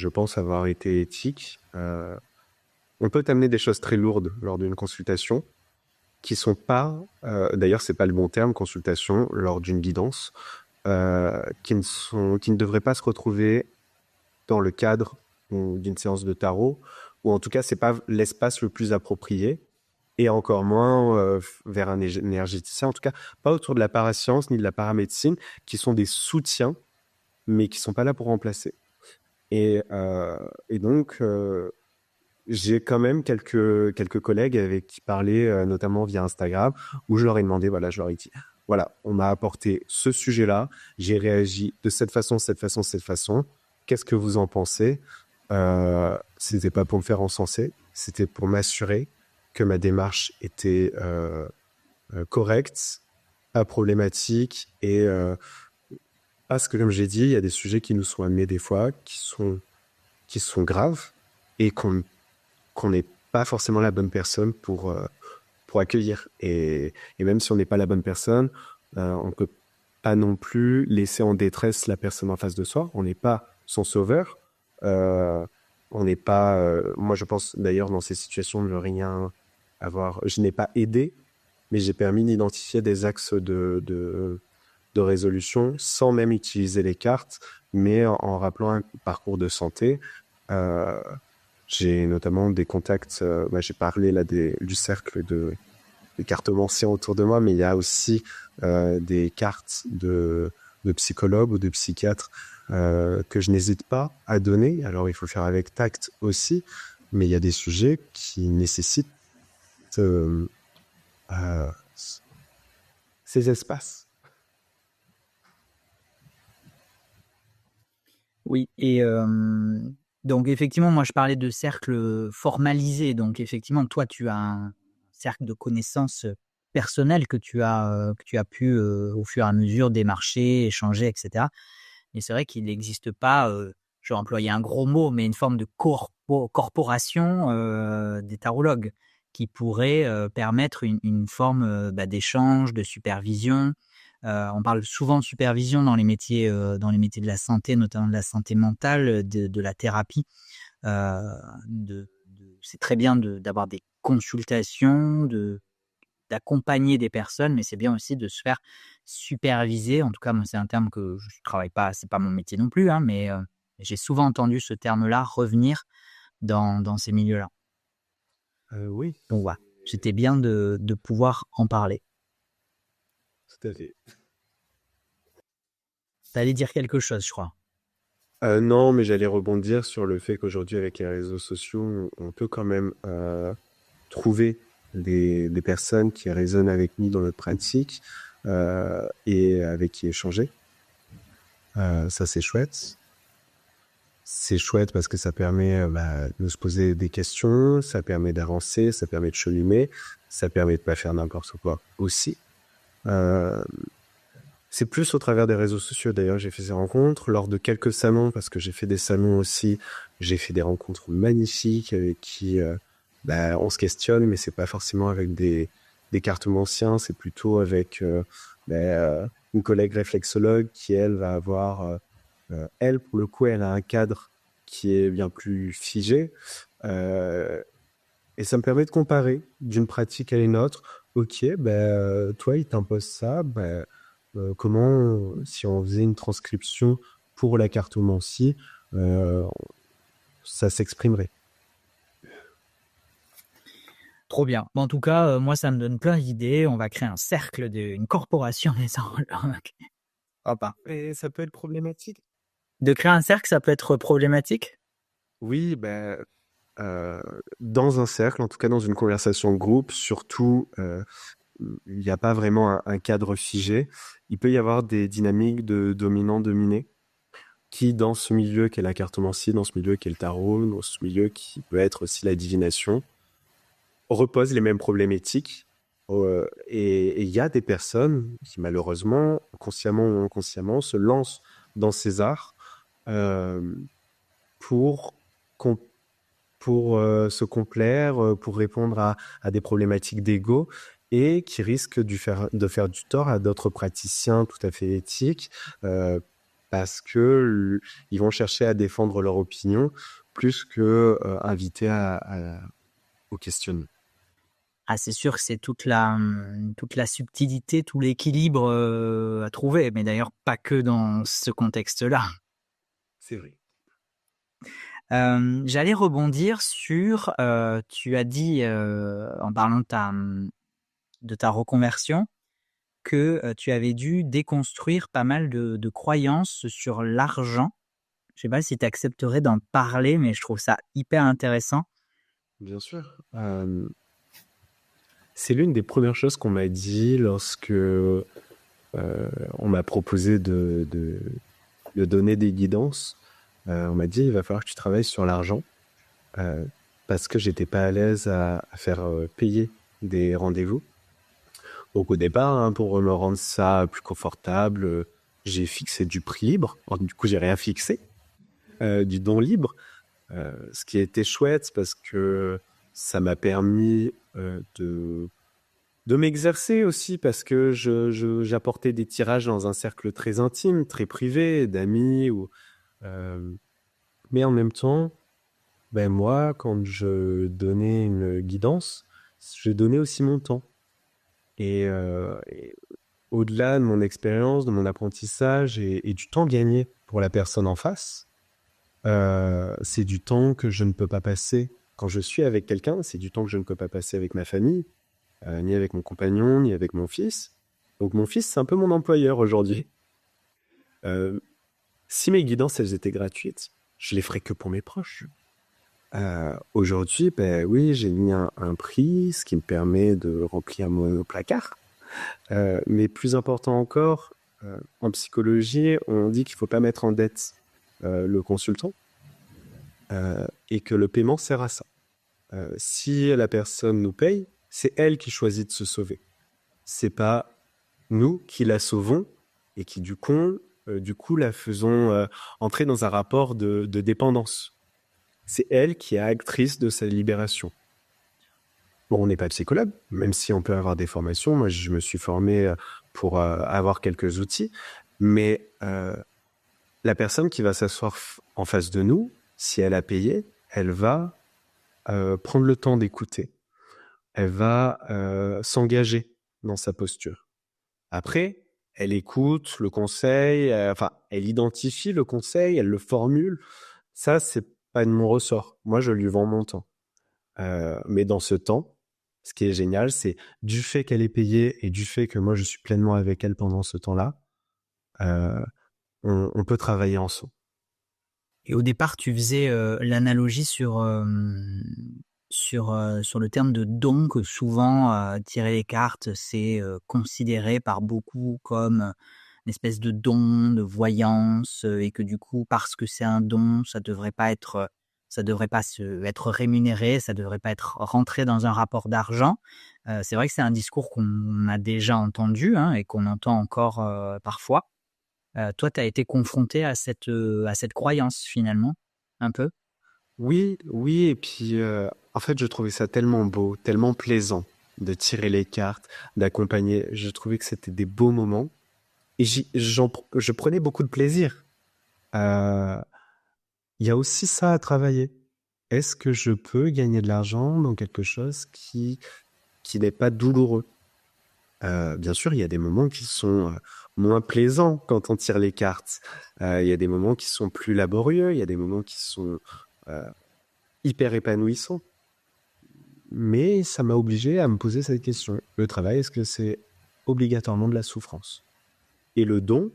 Speaker 2: pense avoir été éthique. On peut t'amener des choses très lourdes lors d'une consultation, qui sont pas, d'ailleurs c'est pas le bon terme, consultation, lors d'une guidance, qui ne devraient pas se retrouver dans le cadre d'une séance de tarot, ou en tout cas, c'est pas l'espace le plus approprié, et encore moins vers un énergéticien, en tout cas pas autour de la parascience ni de la paramédecine, qui sont des soutiens, mais qui sont pas là pour remplacer. Et donc, j'ai quand même quelques collègues avec qui parler, notamment via Instagram, où je leur ai demandé, voilà, je leur ai dit, voilà, on m'a apporté ce sujet-là, j'ai réagi de cette façon, cette façon, cette façon. Qu'est-ce que vous en pensez? C'était pas pour me faire encenser, c'était pour m'assurer que ma démarche était correcte, pas problématique et parce que comme j'ai dit, il y a des sujets qui nous sont amenés des fois qui sont graves et qu'on n'est pas forcément la bonne personne pour accueillir. Et même si on n'est pas la bonne personne, on peut pas non plus laisser en détresse la personne en face de soi. On n'est pas son sauveur. On n'est pas. Moi, je pense d'ailleurs dans ces situations de rien avoir. Je n'ai pas aidé, mais j'ai permis d'identifier des axes de résolution sans même utiliser les cartes, mais en rappelant un parcours de santé. Euh, j'ai notamment des contacts. J'ai parlé là du cercle des cartomanciens autour de moi, mais il y a aussi des cartes de psychologues ou de psychiatres que je n'hésite pas à donner. Alors, il faut le faire avec tact aussi, mais il y a des sujets qui nécessitent euh, euh, ces espaces.
Speaker 1: Oui, et donc effectivement, moi je parlais de cercle formalisé. Donc effectivement, toi, tu as un cercle de connaissances personnelles que tu as pu au fur et à mesure démarcher, échanger, etc. Et c'est vrai qu'il n'existe pas, je vais employer un gros mot, mais une forme de corporation des tarologues qui pourrait permettre une forme d'échange, de supervision. On parle souvent de supervision dans les métiers de la santé, notamment de la santé mentale, de la thérapie. Euh, c'est très bien d'avoir des consultations, d'accompagner des personnes, mais c'est bien aussi de se faire superviser. En tout cas, moi, c'est un terme que je travaille pas, c'est pas mon métier non plus, hein, mais j'ai souvent entendu ce terme-là revenir dans ces milieux-là.
Speaker 2: Oui,
Speaker 1: Donc voilà, c'était bien de pouvoir en parler.
Speaker 2: tout à fait.
Speaker 1: T'allais dire quelque chose, je crois.
Speaker 2: Non, mais j'allais rebondir sur le fait qu'aujourd'hui, avec les réseaux sociaux, on peut quand même trouver des personnes qui résonnent avec nous dans notre pratique et avec qui échanger. Ça, c'est chouette. C'est chouette parce que ça permet de se poser des questions, ça permet d'avancer, ça permet de cheminer, ça permet de pas faire n'importe quoi aussi. Euh, c'est plus au travers des réseaux sociaux. D'ailleurs, j'ai fait ces rencontres lors de quelques salons parce que j'ai fait des salons aussi. J'ai fait des rencontres magnifiques avec qui on se questionne, mais c'est pas forcément avec des cartomanciens, c'est plutôt avec une collègue réflexologue qui, elle, va avoir elle, pour le coup, elle a un cadre qui est bien plus figé. Euh, et ça me permet de comparer d'une pratique à une autre. Ok, toi, il t'impose ça. Comment, si on faisait une transcription pour la cartomancie, euh, ça s'exprimerait.
Speaker 1: Trop bien. Bon, en tout cas, moi, ça me donne plein d'idées. On va créer un cercle, une corporation des tarologues. Hop.
Speaker 2: Et ça peut être problématique.
Speaker 1: De créer un cercle, ça peut être problématique.
Speaker 2: Oui, dans un cercle, en tout cas dans une conversation de groupe, surtout, il n'y a pas vraiment un cadre figé. Il peut y avoir des dynamiques de dominant-dominé qui, dans ce milieu qu'est la cartomancie, dans ce milieu qu'est le tarot, dans ce milieu qui peut être aussi la divination, reposent les mêmes problématiques. Et il y a des personnes qui, malheureusement, consciemment ou inconsciemment, se lancent dans ces arts euh, pour, com- pour se complaire, pour répondre à des problématiques d'ego et qui risquent de faire du tort à d'autres praticiens tout à fait éthiques parce que ils vont chercher à défendre leur opinion plus que inviter au questionnement.
Speaker 1: Ah, c'est sûr que c'est toute la subtilité, tout l'équilibre à trouver, mais d'ailleurs pas que dans ce contexte-là.
Speaker 2: C'est vrai.
Speaker 1: J'allais rebondir sur, tu as dit, en parlant de ta reconversion, que tu avais dû déconstruire pas mal de croyances sur l'argent. Je sais pas si tu accepterais d'en parler, mais je trouve ça hyper intéressant.
Speaker 2: Bien sûr. C'est l'une des premières choses qu'on m'a dit lorsque on m'a proposé de donner des guidances. On m'a dit, il va falloir que tu travailles sur l'argent parce que j'étais pas à l'aise à faire payer des rendez-vous. Donc au départ, hein, pour me rendre ça plus confortable, j'ai fixé du prix libre. Alors, du coup, j'ai rien fixé, du don libre. Ce qui a été chouette parce que ça m'a permis de m'exercer aussi parce que j'apportais des tirages dans un cercle très intime, très privé, d'amis. Mais en même temps, ben moi, quand je donnais une guidance, je donnais aussi mon temps. Et au-delà de mon expérience, de mon apprentissage et du temps gagné pour la personne en face, c'est du temps que je ne peux pas passer quand je suis avec quelqu'un, c'est du temps que je ne peux pas passer avec ma famille, ni avec mon compagnon, ni avec mon fils. Donc mon fils, c'est un peu mon employeur aujourd'hui. Euh, Si mes guidances, elles étaient gratuites, je les ferais que pour mes proches. Aujourd'hui, ben oui, j'ai mis un prix, ce qui me permet de remplir mon placard. Mais plus important encore, en psychologie, on dit qu'il ne faut pas mettre en dette le consultant et que le paiement sert à ça. Si la personne nous paye, c'est elle qui choisit de se sauver. C'est pas nous qui la sauvons et qui du coup la faisons entrer dans un rapport de dépendance. C'est elle qui est actrice de sa libération. Bon, on n'est pas psychologue, même si on peut avoir des formations. Moi, je me suis formé pour avoir quelques outils, mais la personne qui va s'asseoir en face de nous, si elle a payé, elle va prendre le temps d'écouter. Elle va s'engager dans sa posture. Après, elle écoute le conseil, elle identifie le conseil, elle le formule. Ça, c'est pas de mon ressort. Moi, je lui vends mon temps. Mais dans ce temps, ce qui est génial, c'est du fait qu'elle est payée et du fait que moi, je suis pleinement avec elle pendant ce temps-là, on peut travailler ensemble.
Speaker 1: Et au départ, tu faisais l'analogie sur le terme de don, que souvent, tirer les cartes, c'est considéré par beaucoup comme une espèce de don, de voyance, et que du coup, parce que c'est un don, ça devrait pas être être rémunéré, ça devrait pas être rentré dans un rapport d'argent. C'est vrai que c'est un discours qu'on a déjà entendu, hein, et qu'on entend encore parfois. Toi, tu as été confronté à cette croyance finalement, un peu?
Speaker 2: Oui, oui, et puis en fait, je trouvais ça tellement beau, tellement plaisant de tirer les cartes, d'accompagner. Je trouvais que c'était des beaux moments et je prenais beaucoup de plaisir. Euh, Il y a aussi ça à travailler. Est-ce que je peux gagner de l'argent dans quelque chose qui n'est pas douloureux? Bien sûr, il y a des moments qui sont moins plaisants quand on tire les cartes. Il y a des moments qui sont plus laborieux, il y a des moments qui sont euh, hyper épanouissant. Mais ça m'a obligé à me poser cette question. Le travail, est-ce que c'est obligatoirement de la souffrance? Et le don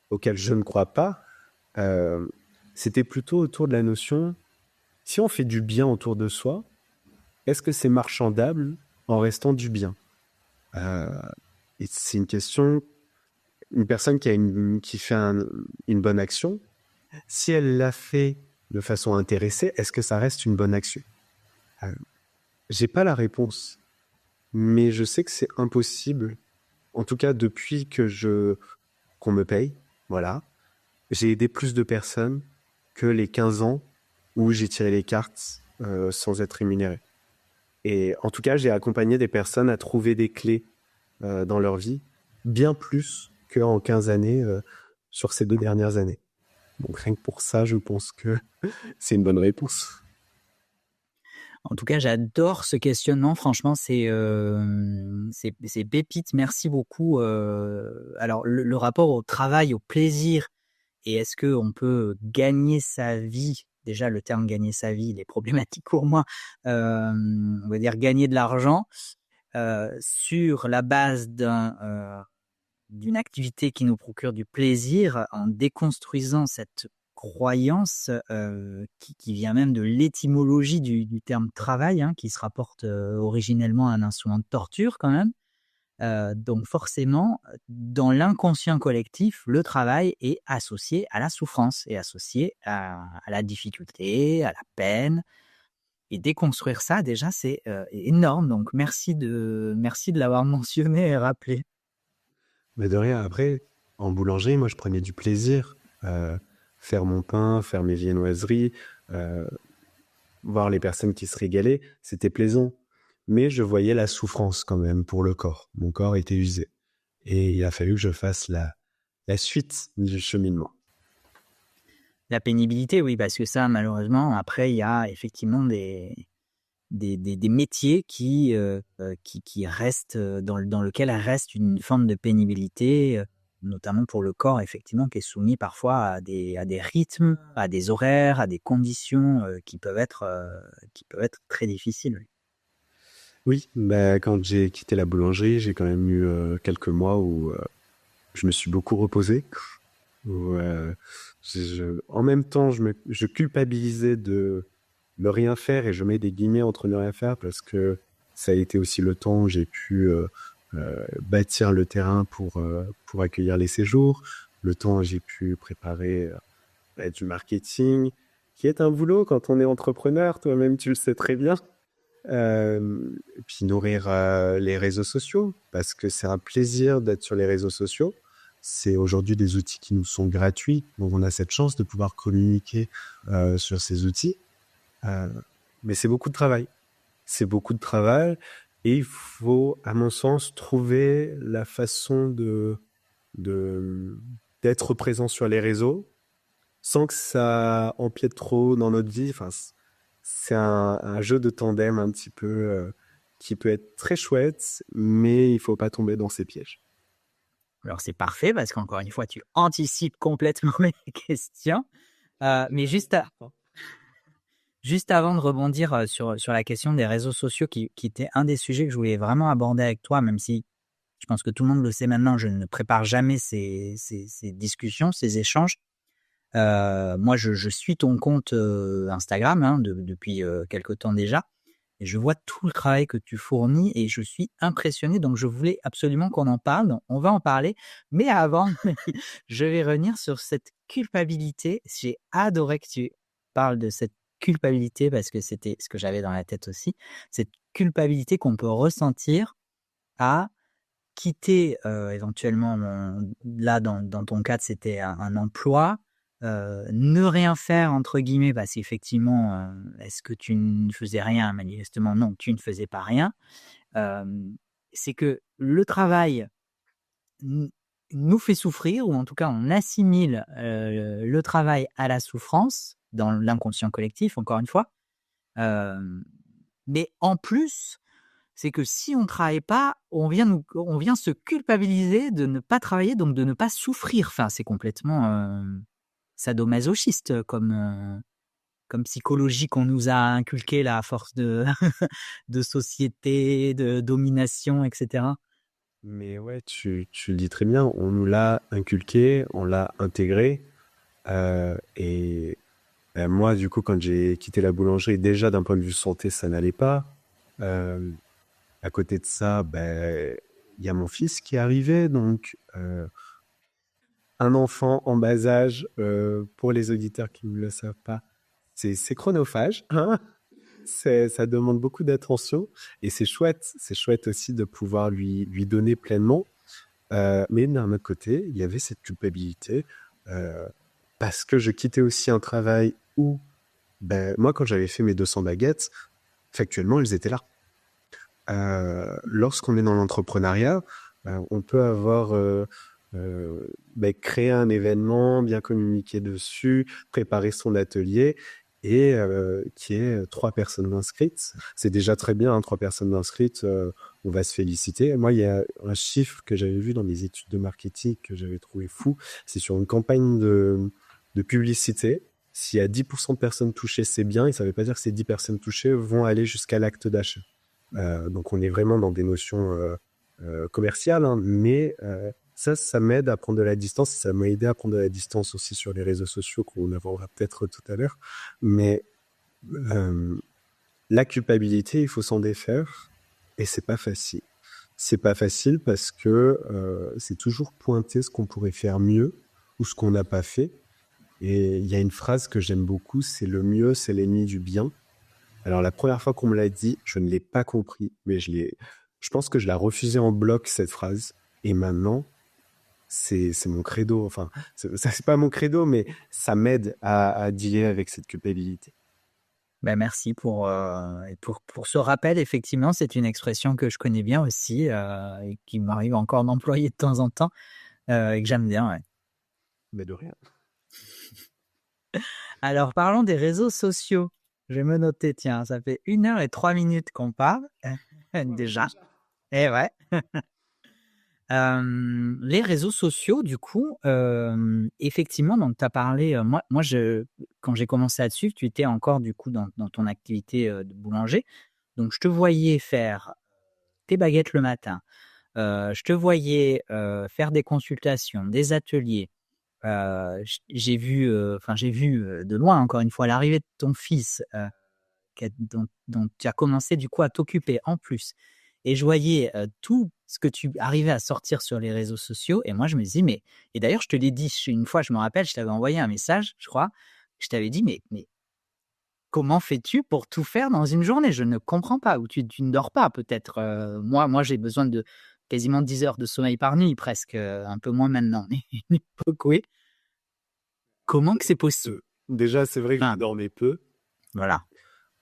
Speaker 2: auquel je ne crois pas, euh, c'était plutôt autour de la notion, si on fait du bien autour de soi, est-ce que c'est marchandable en restant du bien? Euh, et c'est une question, une personne qui fait une bonne action, si elle l'a fait de façon intéressée, est-ce que ça reste une bonne action? Euh, J'ai pas la réponse, mais je sais que c'est impossible. En tout cas, depuis qu'on me paye, voilà, j'ai aidé plus de personnes que les 15 ans où j'ai tiré les cartes sans être rémunéré. Et en tout cas, j'ai accompagné des personnes à trouver des clés dans leur vie, bien plus qu'en 15 années sur ces 2 dernières années. Donc rien que pour ça, je pense que c'est une bonne réponse.
Speaker 1: En tout cas, j'adore ce questionnement. Franchement, c'est pépite. Merci beaucoup. Alors, le rapport au travail, au plaisir et est-ce que on peut gagner sa vie? Déjà, le terme gagner sa vie, il est problématique pour moi. On va dire gagner de l'argent sur la base d'une activité qui nous procure du plaisir, en déconstruisant cette croyance qui vient même de l'étymologie du terme travail, hein, qui se rapporte originellement à un instrument de torture quand même. Donc forcément, dans l'inconscient collectif, le travail est associé à la souffrance, est associé à la difficulté, à la peine. Et déconstruire ça, déjà, c'est énorme. Donc merci de l'avoir mentionné et rappelé.
Speaker 2: Mais de rien, après, en boulangerie, moi, je prenais du plaisir. Faire mon pain, faire mes viennoiseries, voir les personnes qui se régalaient, c'était plaisant. Mais je voyais la souffrance quand même pour le corps. Mon corps était usé. Et il a fallu que je fasse la suite du cheminement.
Speaker 1: La pénibilité, oui, parce que ça, malheureusement, après, il y a effectivement des métiers qui restent, dans lequel reste une forme de pénibilité, notamment pour le corps, effectivement, qui est soumis parfois à des rythmes, à des horaires, à des conditions qui peuvent être très difficiles. Oui.
Speaker 2: Oui, bah, quand j'ai quitté la boulangerie, j'ai quand même eu quelques mois où je me suis beaucoup reposé. Où, en même temps, je culpabilisais de ne rien faire, et je mets des guillemets entre ne rien faire parce que ça a été aussi le temps où j'ai pu bâtir le terrain pour accueillir les séjours, le temps où j'ai pu préparer du marketing, qui est un boulot quand on est entrepreneur, toi-même tu le sais très bien. Et puis nourrir les réseaux sociaux, parce que c'est un plaisir d'être sur les réseaux sociaux. C'est aujourd'hui des outils qui nous sont gratuits, donc on a cette chance de pouvoir communiquer sur ces outils. Mais c'est beaucoup de travail. C'est beaucoup de travail, et il faut, à mon sens, trouver la façon d'être présent sur les réseaux sans que ça empiète trop dans notre vie. Enfin, c'est un jeu de tandem un petit peu qui peut être très chouette, mais il faut pas tomber dans ces pièges.
Speaker 1: Alors c'est parfait parce qu'encore une fois, tu anticipes complètement mes questions. Mais juste avant de rebondir sur la question des réseaux sociaux, qui était un des sujets que je voulais vraiment aborder avec toi, même si je pense que tout le monde le sait maintenant, je ne prépare jamais ces discussions, ces échanges. Moi, je suis ton compte Instagram, hein, depuis quelque temps déjà, et je vois tout le travail que tu fournis et je suis impressionné. Donc, je voulais absolument qu'on en parle. Donc, on va en parler, mais avant, je vais revenir sur cette culpabilité. J'ai adoré que tu parles de cette culpabilité parce que c'était ce que j'avais dans la tête aussi. Cette culpabilité qu'on peut ressentir à quitter éventuellement, là dans ton cadre, c'était un emploi, ne rien faire entre guillemets parce qu'effectivement, est-ce que tu ne faisais rien? Manifestement non, tu ne faisais pas rien. C'est que le travail nous fait souffrir, ou en tout cas on assimile le travail à la souffrance dans l'inconscient collectif, encore une fois. Mais en plus, c'est que si on ne travaille pas, on vient se culpabiliser de ne pas travailler, donc de ne pas souffrir. Enfin, c'est complètement sadomasochiste comme psychologie qu'on nous a inculqué là, à force de, de société, de domination, etc.
Speaker 2: Mais ouais, tu le dis très bien, on nous l'a inculqué, on l'a intégré. Et moi, du coup, quand j'ai quitté la boulangerie, déjà d'un point de vue santé, ça n'allait pas. À côté de ça, il y a mon fils qui est arrivé, donc un enfant en bas âge, pour les auditeurs qui ne le savent pas, c'est chronophage, hein. Ça demande beaucoup d'attention, et c'est chouette aussi de pouvoir lui donner pleinement. Mais d'un autre côté, il y avait cette culpabilité parce que je quittais aussi un travail où, moi, quand j'avais fait mes 200 baguettes, factuellement, ils étaient là. Lorsqu'on est dans l'entrepreneuriat, on peut avoir créé un événement, bien communiquer dessus, préparer son atelier, et qui est 3 personnes inscrites. C'est déjà très bien, hein, 3 personnes inscrites. on va se féliciter. Moi, il y a un chiffre que j'avais vu dans mes études de marketing que j'avais trouvé fou. C'est sur une campagne de publicité. S'il y a 10% de personnes touchées, c'est bien. Et ça ne veut pas dire que ces 10 personnes touchées vont aller jusqu'à l'acte d'achat. Donc, on est vraiment dans des notions commerciales, hein, mais ça m'aide à prendre de la distance. Ça m'a aidé à prendre de la distance aussi sur les réseaux sociaux qu'on abordera peut-être tout à l'heure. Mais la culpabilité, il faut s'en défaire et c'est pas facile. C'est pas facile parce que c'est toujours pointer ce qu'on pourrait faire mieux ou ce qu'on n'a pas fait. Et il y a une phrase que j'aime beaucoup, c'est le mieux, c'est l'ennemi du bien. Alors la première fois qu'on me l'a dit, je ne l'ai pas compris, mais je pense que je l'ai refusé en bloc cette phrase. Et maintenant, c'est mon credo. Enfin, c'est pas mon credo, mais ça m'aide à dealer avec cette culpabilité.
Speaker 1: Ben merci pour ce rappel. Effectivement, c'est une expression que je connais bien aussi et qui m'arrive encore d'employer de temps en temps et que j'aime bien. Ouais.
Speaker 2: Mais de rien.
Speaker 1: Alors, parlons des réseaux sociaux. Je vais me noter, tiens, ça fait 1 heure et 3 minutes qu'on parle déjà. Et ouais. Les réseaux sociaux, du coup, effectivement, donc tu as parlé, moi quand j'ai commencé à te suivre, tu étais encore du coup dans ton activité de boulanger. Donc je te voyais faire tes baguettes le matin, je te voyais faire des consultations, des ateliers. J'ai vu, de loin, encore une fois, l'arrivée de ton fils, dont tu as commencé du coup à t'occuper en plus. Et je voyais tout ce que tu arrivais à sortir sur les réseaux sociaux. Et moi, je me dis, et d'ailleurs, je te l'ai dit une fois, je me rappelle, je t'avais envoyé un message, je crois. Je t'avais dit, mais comment fais-tu pour tout faire dans une journée? Je ne comprends pas. Ou tu ne dors pas, peut-être. Moi, j'ai besoin de quasiment 10 heures de sommeil par nuit, presque. Un peu moins maintenant. Mais une époque, oui. Comment que c'est possible?
Speaker 2: Déjà, c'est vrai que je
Speaker 1: Enfin,
Speaker 2: dormais peu.
Speaker 1: voilà.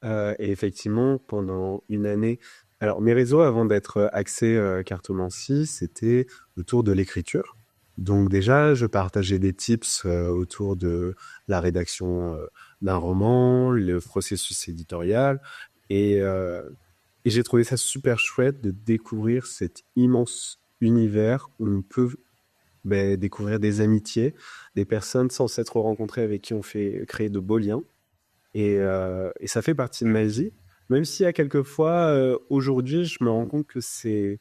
Speaker 2: Et effectivement, pendant une année, alors mes réseaux avant d'être axés cartomancie, c'était autour de l'écriture. Donc déjà, je partageais des tips autour de la rédaction d'un roman, le processus éditorial, et, euh, et j'ai trouvé ça super chouette de découvrir cet immense univers où on peut découvrir des amitiés, des personnes sans s'être rencontrées avec qui on fait créer de beaux liens. Et ça fait partie de ma vie, même si à quelques fois, aujourd'hui, je me rends compte que c'est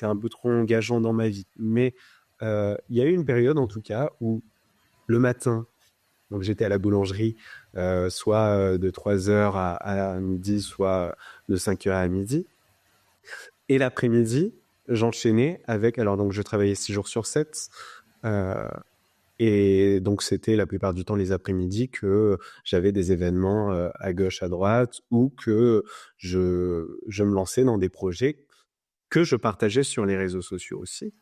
Speaker 2: un peu trop engageant dans ma vie. Mais il y a eu une période, en tout cas, où le matin, donc j'étais à la boulangerie, soit de 3 heures à midi, soit de 5 heures à midi. Et l'après-midi, j'enchaînais avec, alors donc je travaillais 6 jours sur 7, euh, et donc, c'était la plupart du temps les après-midi que j'avais des événements à gauche, à droite, ou que je me lançais dans des projets que je partageais sur les réseaux sociaux aussi.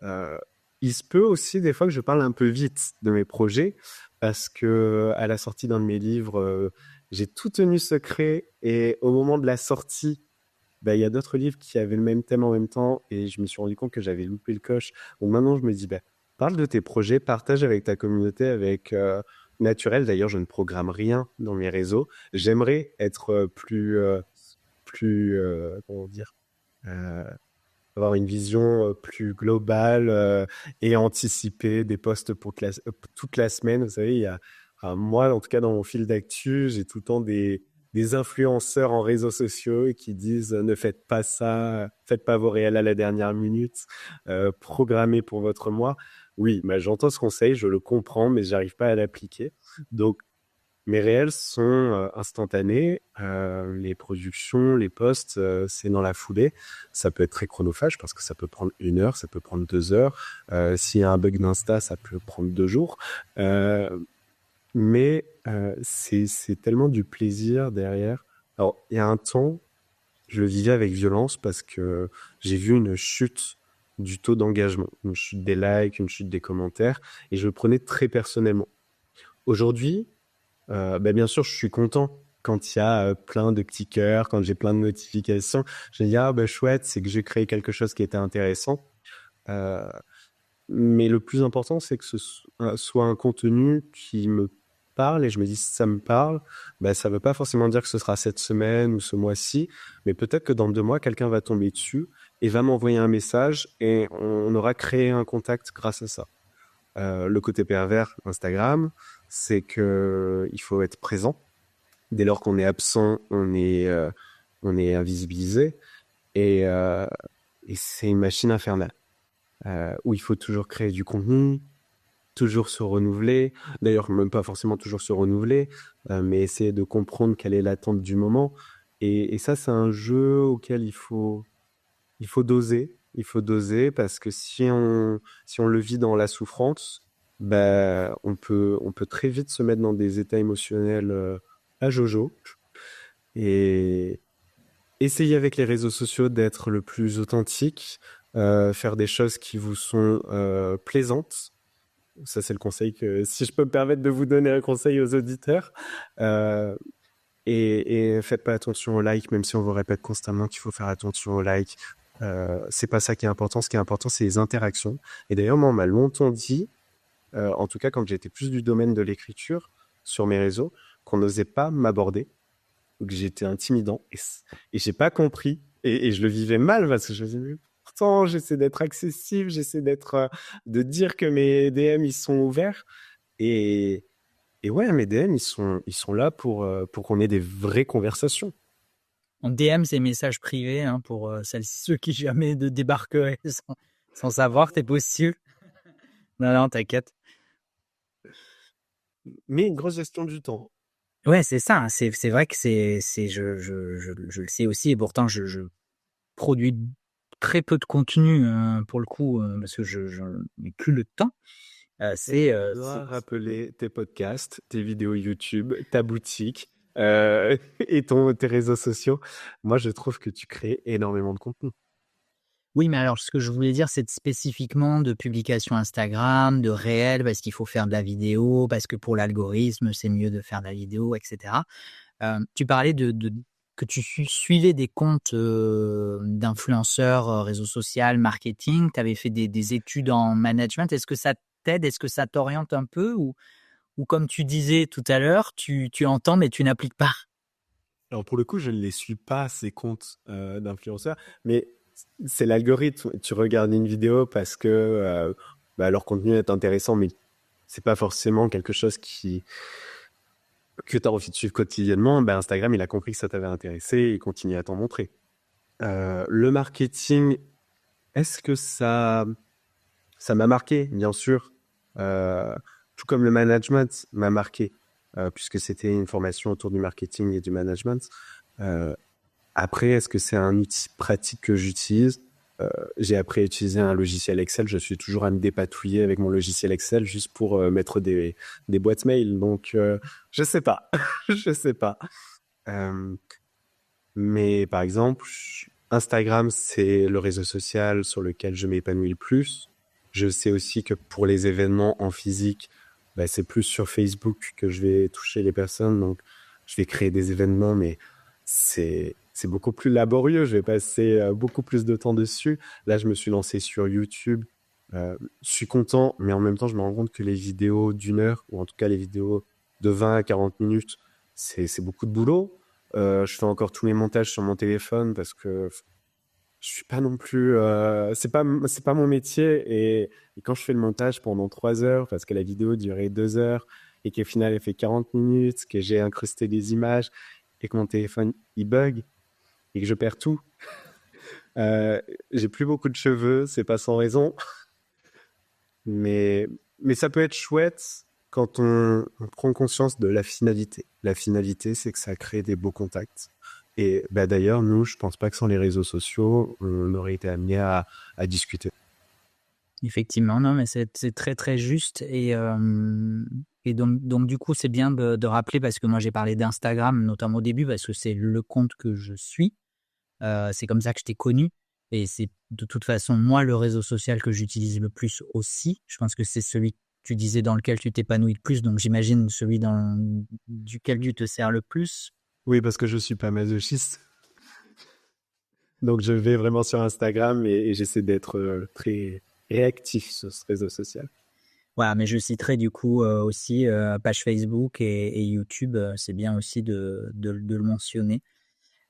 Speaker 2: Euh, il se peut aussi des fois que je parle un peu vite de mes projets, parce que à la sortie d'un de mes livres, j'ai tout tenu secret, et au moment de la sortie, il y a d'autres livres qui avaient le même thème en même temps et je me suis rendu compte que j'avais loupé le coche. Donc maintenant, je me dis, parle de tes projets, partage avec ta communauté, avec naturel. D'ailleurs, je ne programme rien dans mes réseaux. J'aimerais être comment dire, euh, avoir une vision plus globale et anticiper des posts pour toute la semaine. Vous savez, moi, en tout cas, dans mon fil d'actu, j'ai tout le temps des influenceurs en réseaux sociaux qui disent ne faites pas ça, faites pas vos réels à la dernière minute, programmez pour votre mois. Oui, j'entends ce conseil, je le comprends, mais j'arrive pas à l'appliquer. Donc, mes réels sont instantanés. Les productions, les posts, c'est dans la foulée. Ça peut être très chronophage parce que ça peut prendre 1 heure, ça peut prendre 2 heures. S'il y a un bug d'Insta, ça peut prendre 2 jours. Mais c'est tellement du plaisir derrière. Alors, il y a un temps, je le vivais avec violence parce que j'ai vu une chute du taux d'engagement, une chute des likes, une chute des commentaires, et je le prenais très personnellement. Aujourd'hui, bien sûr, je suis content quand il y a plein de petits cœurs, quand j'ai plein de notifications. Je me dis, ah chouette, c'est que j'ai créé quelque chose qui était intéressant. Euh, mais le plus important, c'est que ce soit un contenu qui me parle et je me dis si ça me parle, ben ça veut pas forcément dire que ce sera cette semaine ou ce mois-ci, mais peut-être que dans 2 mois, quelqu'un va tomber dessus et va m'envoyer un message et on aura créé un contact grâce à ça. Le côté pervers Instagram, c'est que il faut être présent. Dès lors qu'on est absent, on est invisibilisé et, euh, et c'est une machine infernale où il faut toujours créer du contenu, toujours se renouveler. D'ailleurs, même pas forcément toujours se renouveler, mais essayer de comprendre quelle est l'attente du moment. Et ça, c'est un jeu auquel il faut doser. Il faut doser parce que si on le vit dans la souffrance, ben, on peut très vite se mettre dans des états émotionnels à jojo. Et essayer avec les réseaux sociaux d'être le plus authentique, faire des choses qui vous sont plaisantes. Ça, c'est le conseil que, si je peux me permettre de vous donner un conseil aux auditeurs. Euh, et faites pas attention aux likes, même si on vous répète constamment qu'il faut faire attention aux likes. C'est pas ça qui est important. Ce qui est important, c'est les interactions. Et d'ailleurs, moi, on m'a longtemps dit, en tout cas quand j'étais plus du domaine de l'écriture sur mes réseaux, qu'on n'osait pas m'aborder, ou que j'étais intimidant. Et j'ai pas compris. Et je le vivais mal parce que je me disais, mais pourtant, j'essaie d'être accessible, j'essaie d'être, de dire que mes DM, ils sont ouverts. Et, et ouais, mes DM, ils sont là pour qu'on ait des vraies conversations.
Speaker 1: On DM ces messages privés hein, pour ceux qui jamais débarqueraient sans savoir, t'es possible. Non, non, t'inquiète.
Speaker 2: Mais une grosse gestion du temps.
Speaker 1: Ouais, c'est ça. C'est vrai que je le sais aussi et pourtant je produis très peu de contenu pour le coup parce que je n'ai plus le temps.
Speaker 2: Tu dois rappeler tes podcasts, tes vidéos YouTube, ta boutique et tes réseaux sociaux. Moi, je trouve que tu crées énormément de contenu.
Speaker 1: Oui, mais alors ce que je voulais dire, c'est spécifiquement de publication Instagram, de réel, parce qu'il faut faire de la vidéo, parce que pour l'algorithme, c'est mieux de faire de la vidéo, etc. Tu parlais que tu suivais des comptes d'influenceurs, réseaux sociaux, marketing. Tu avais fait des études en management. Est-ce que ça t'aide? Est-ce que ça t'oriente un peu ou comme tu disais tout à l'heure, tu entends mais tu n'appliques pas?
Speaker 2: Alors pour le coup, je ne les suis pas, ces comptes d'influenceurs, mais c'est l'algorithme. Tu regardes une vidéo parce que leur contenu est intéressant, mais c'est pas forcément quelque chose que tu as envie de suivre quotidiennement. Ben, Instagram, il a compris que ça t'avait intéressé et il continue à t'en montrer. Le marketing, est-ce que ça m'a marqué? Bien sûr. Tout comme le management m'a marqué, puisque c'était une formation autour du marketing et du management. Euh, Après, est-ce que c'est un outil pratique que j'utilise? J'ai appris à utiliser un logiciel Excel. Je suis toujours à me dépatouiller avec mon logiciel Excel juste pour mettre des boîtes mail. Donc, je sais pas. Je sais pas. Euh, mais par exemple, Instagram, c'est le réseau social sur lequel je m'épanouis le plus. Je sais aussi que pour les événements en physique, bah, c'est plus sur Facebook que je vais toucher les personnes. Donc, je vais créer des événements, mais c'est beaucoup plus laborieux. Je vais passer beaucoup plus de temps dessus. Là, je me suis lancé sur YouTube. Je suis content, mais en même temps, je me rends compte que les vidéos d'1 heure, ou en tout cas les vidéos de 20 à 40 minutes, c'est beaucoup de boulot. Je fais encore tous mes montages sur mon téléphone parce que je suis pas non plus. C'est pas mon métier et quand je fais le montage pendant 3 heures parce que la vidéo durait 2 heures et qu'au final elle fait 40 minutes, que j'ai incrusté des images et que mon téléphone il bug et que je perds tout. Euh, j'ai plus beaucoup de cheveux, c'est pas sans raison, mais mais ça peut être chouette quand on prend conscience de la finalité. La finalité, c'est que ça crée des beaux contacts. Et bah, d'ailleurs, nous, je pense pas que sans les réseaux sociaux, on aurait été amené à discuter.
Speaker 1: Effectivement, non, mais c'est très très juste et donc du coup c'est bien de rappeler parce que moi j'ai parlé d'Instagram notamment au début parce que c'est le compte que je suis. C'est comme ça que je t'ai connu et c'est de toute façon moi le réseau social que j'utilise le plus aussi. Je pense que c'est celui que tu disais dans lequel tu t'épanouis le plus, donc j'imagine celui duquel tu te sers le plus.
Speaker 2: Oui, parce que je suis pas masochiste. Donc, je vais vraiment sur Instagram et j'essaie d'être très réactif sur ce réseau social.
Speaker 1: Ouais, mais je citerai du coup aussi page Facebook et YouTube. C'est bien aussi de le mentionner.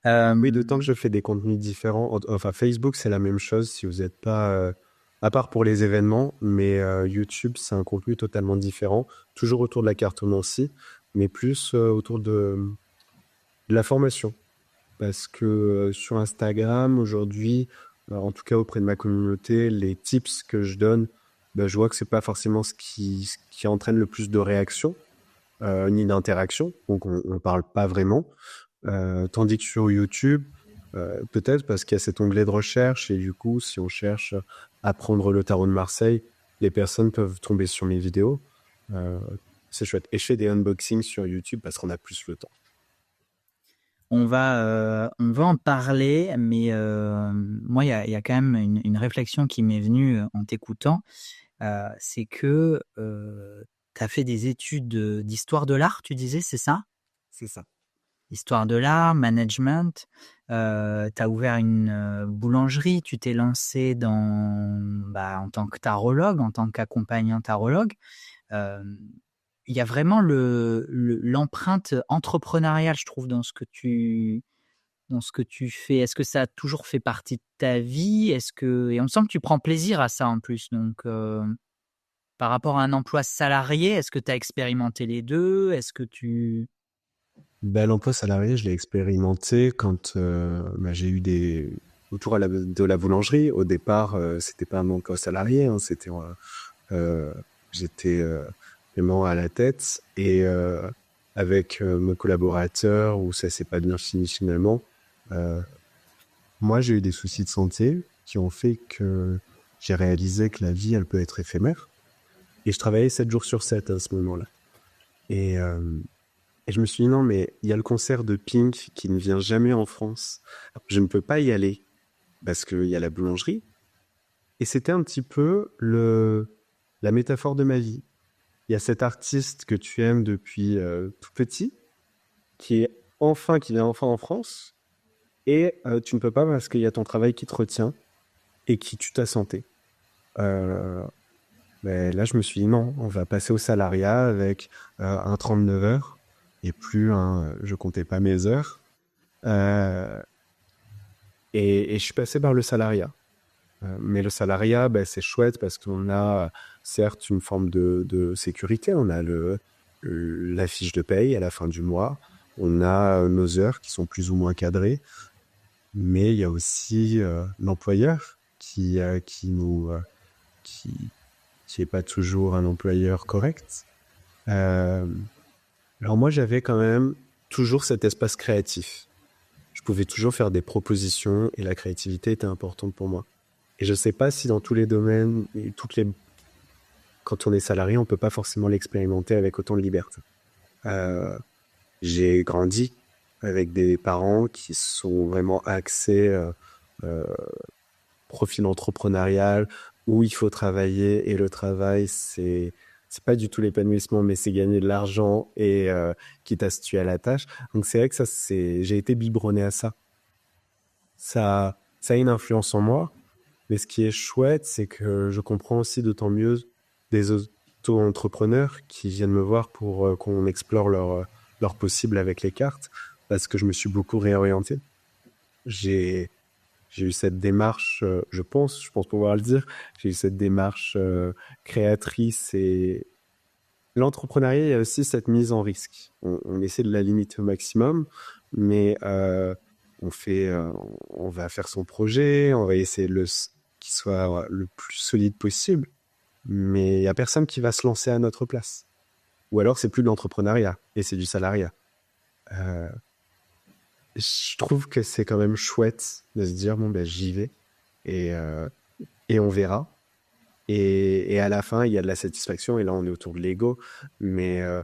Speaker 2: Oui, d'autant que je fais des contenus différents. Enfin, Facebook, c'est la même chose si vous n'êtes pas, à part pour les événements, mais YouTube, c'est un contenu totalement différent, toujours autour de la cartomancie, mais plus autour de la formation. Parce que sur Instagram, aujourd'hui, en tout cas auprès de ma communauté, les tips que je donne, ben, je vois que c'est pas forcément ce qui entraîne le plus de réactions, ni d'interaction. Donc, on parle pas vraiment. Tandis que sur YouTube, peut-être parce qu'il y a cet onglet de recherche et du coup, si on cherche à prendre le tarot de Marseille, les personnes peuvent tomber sur mes vidéos. Euh, c'est chouette. Et je fais des unboxings sur YouTube parce qu'on a plus le temps.
Speaker 1: On va en parler, mais moi, il y a quand même une réflexion qui m'est venue en t'écoutant. C'est que tu as fait des études d'histoire de l'art, tu disais, c'est ça?
Speaker 2: C'est ça.
Speaker 1: Histoire de l'art, management. Tu as ouvert une boulangerie, tu t'es lancé en tant que tarologue, en tant qu'accompagnant tarologue. Euh, il y a vraiment l'empreinte entrepreneuriale, je trouve, dans ce que tu fais. Est-ce que ça a toujours fait partie de ta vie? Et on sent que tu prends plaisir à ça en plus. Donc, par rapport à un emploi salarié, est-ce que tu as expérimenté les deux? Est-ce que tu...
Speaker 2: Ben, l'emploi salarié, je l'ai expérimenté quand j'ai eu des autour de la boulangerie. Au départ, c'était pas un emploi salarié, hein, euh, j'étais vraiment à la tête et avec mes collaborateurs où ça s'est pas bien fini finalement. Euh, Moi, j'ai eu des soucis de santé qui ont fait que j'ai réalisé que la vie, elle peut être éphémère. Et je travaillais 7 jours sur 7 à ce moment-là. Et, euh, et je me suis dit, non, mais il y a le concert de Pink qui ne vient jamais en France. Je ne peux pas y aller parce qu'il y a la boulangerie. Et c'était un petit peu la métaphore de ma vie. Il y a cet artiste que tu aimes depuis tout petit qui vient enfin en France. Et tu ne peux pas parce qu'il y a ton travail qui te retient et qui tue ta santé. Euh, Mais là, je me suis dit non, on va passer au salariat avec un 39 heures et plus un je comptais pas mes heures. Euh, et je suis passé par le salariat. Mais le salariat, ben, c'est chouette parce qu'on a certes une forme de sécurité. On a la fiche de paye à la fin du mois. On a nos heures qui sont plus ou moins cadrées. Mais il y a aussi l'employeur qui, qui est pas toujours un employeur correct. Euh, alors moi, j'avais quand même toujours cet espace créatif. Je pouvais toujours faire des propositions et la créativité était importante pour moi. Et je sais pas si dans tous les domaines, quand on est salarié, on peut pas forcément l'expérimenter avec autant de liberté. Euh, j'ai grandi avec des parents qui sont vraiment axés euh, profil entrepreneurial où il faut travailler et le travail c'est pas du tout l'épanouissement mais c'est gagner de l'argent et quitte à se tuer à la tâche. Donc c'est vrai que j'ai été biberonné à ça. Ça a une influence en moi, mais ce qui est chouette c'est que je comprends aussi d'autant mieux des auto-entrepreneurs qui viennent me voir pour qu'on explore leur possible avec les cartes parce que je me suis beaucoup réorienté. J'ai j'ai eu cette démarche, je pense pouvoir le dire, j'ai eu cette démarche créatrice et l'entrepreneuriat, il y a aussi cette mise en risque. On essaie de la limiter au maximum, mais on fait, on va faire son projet, on va essayer qu'il soit le plus solide possible, mais il y a personne qui va se lancer à notre place. Ou alors c'est plus de l'entrepreneuriat et c'est du salariat. Euh, je trouve que c'est quand même chouette de se dire bon ben j'y vais et, euh, et on verra. Et à la fin, il y a de la satisfaction, et là, on est autour de l'ego. Mais, euh,